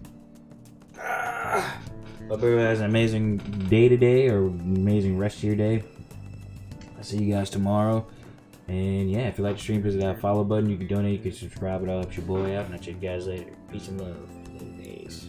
Hope everyone has an amazing day today, or amazing rest of your day. I'll see you guys tomorrow. And yeah, if you like the stream, visit that follow button. You can donate, you can subscribe. It all helps your boy out. And I'll check you guys later. Peace and love. Peace.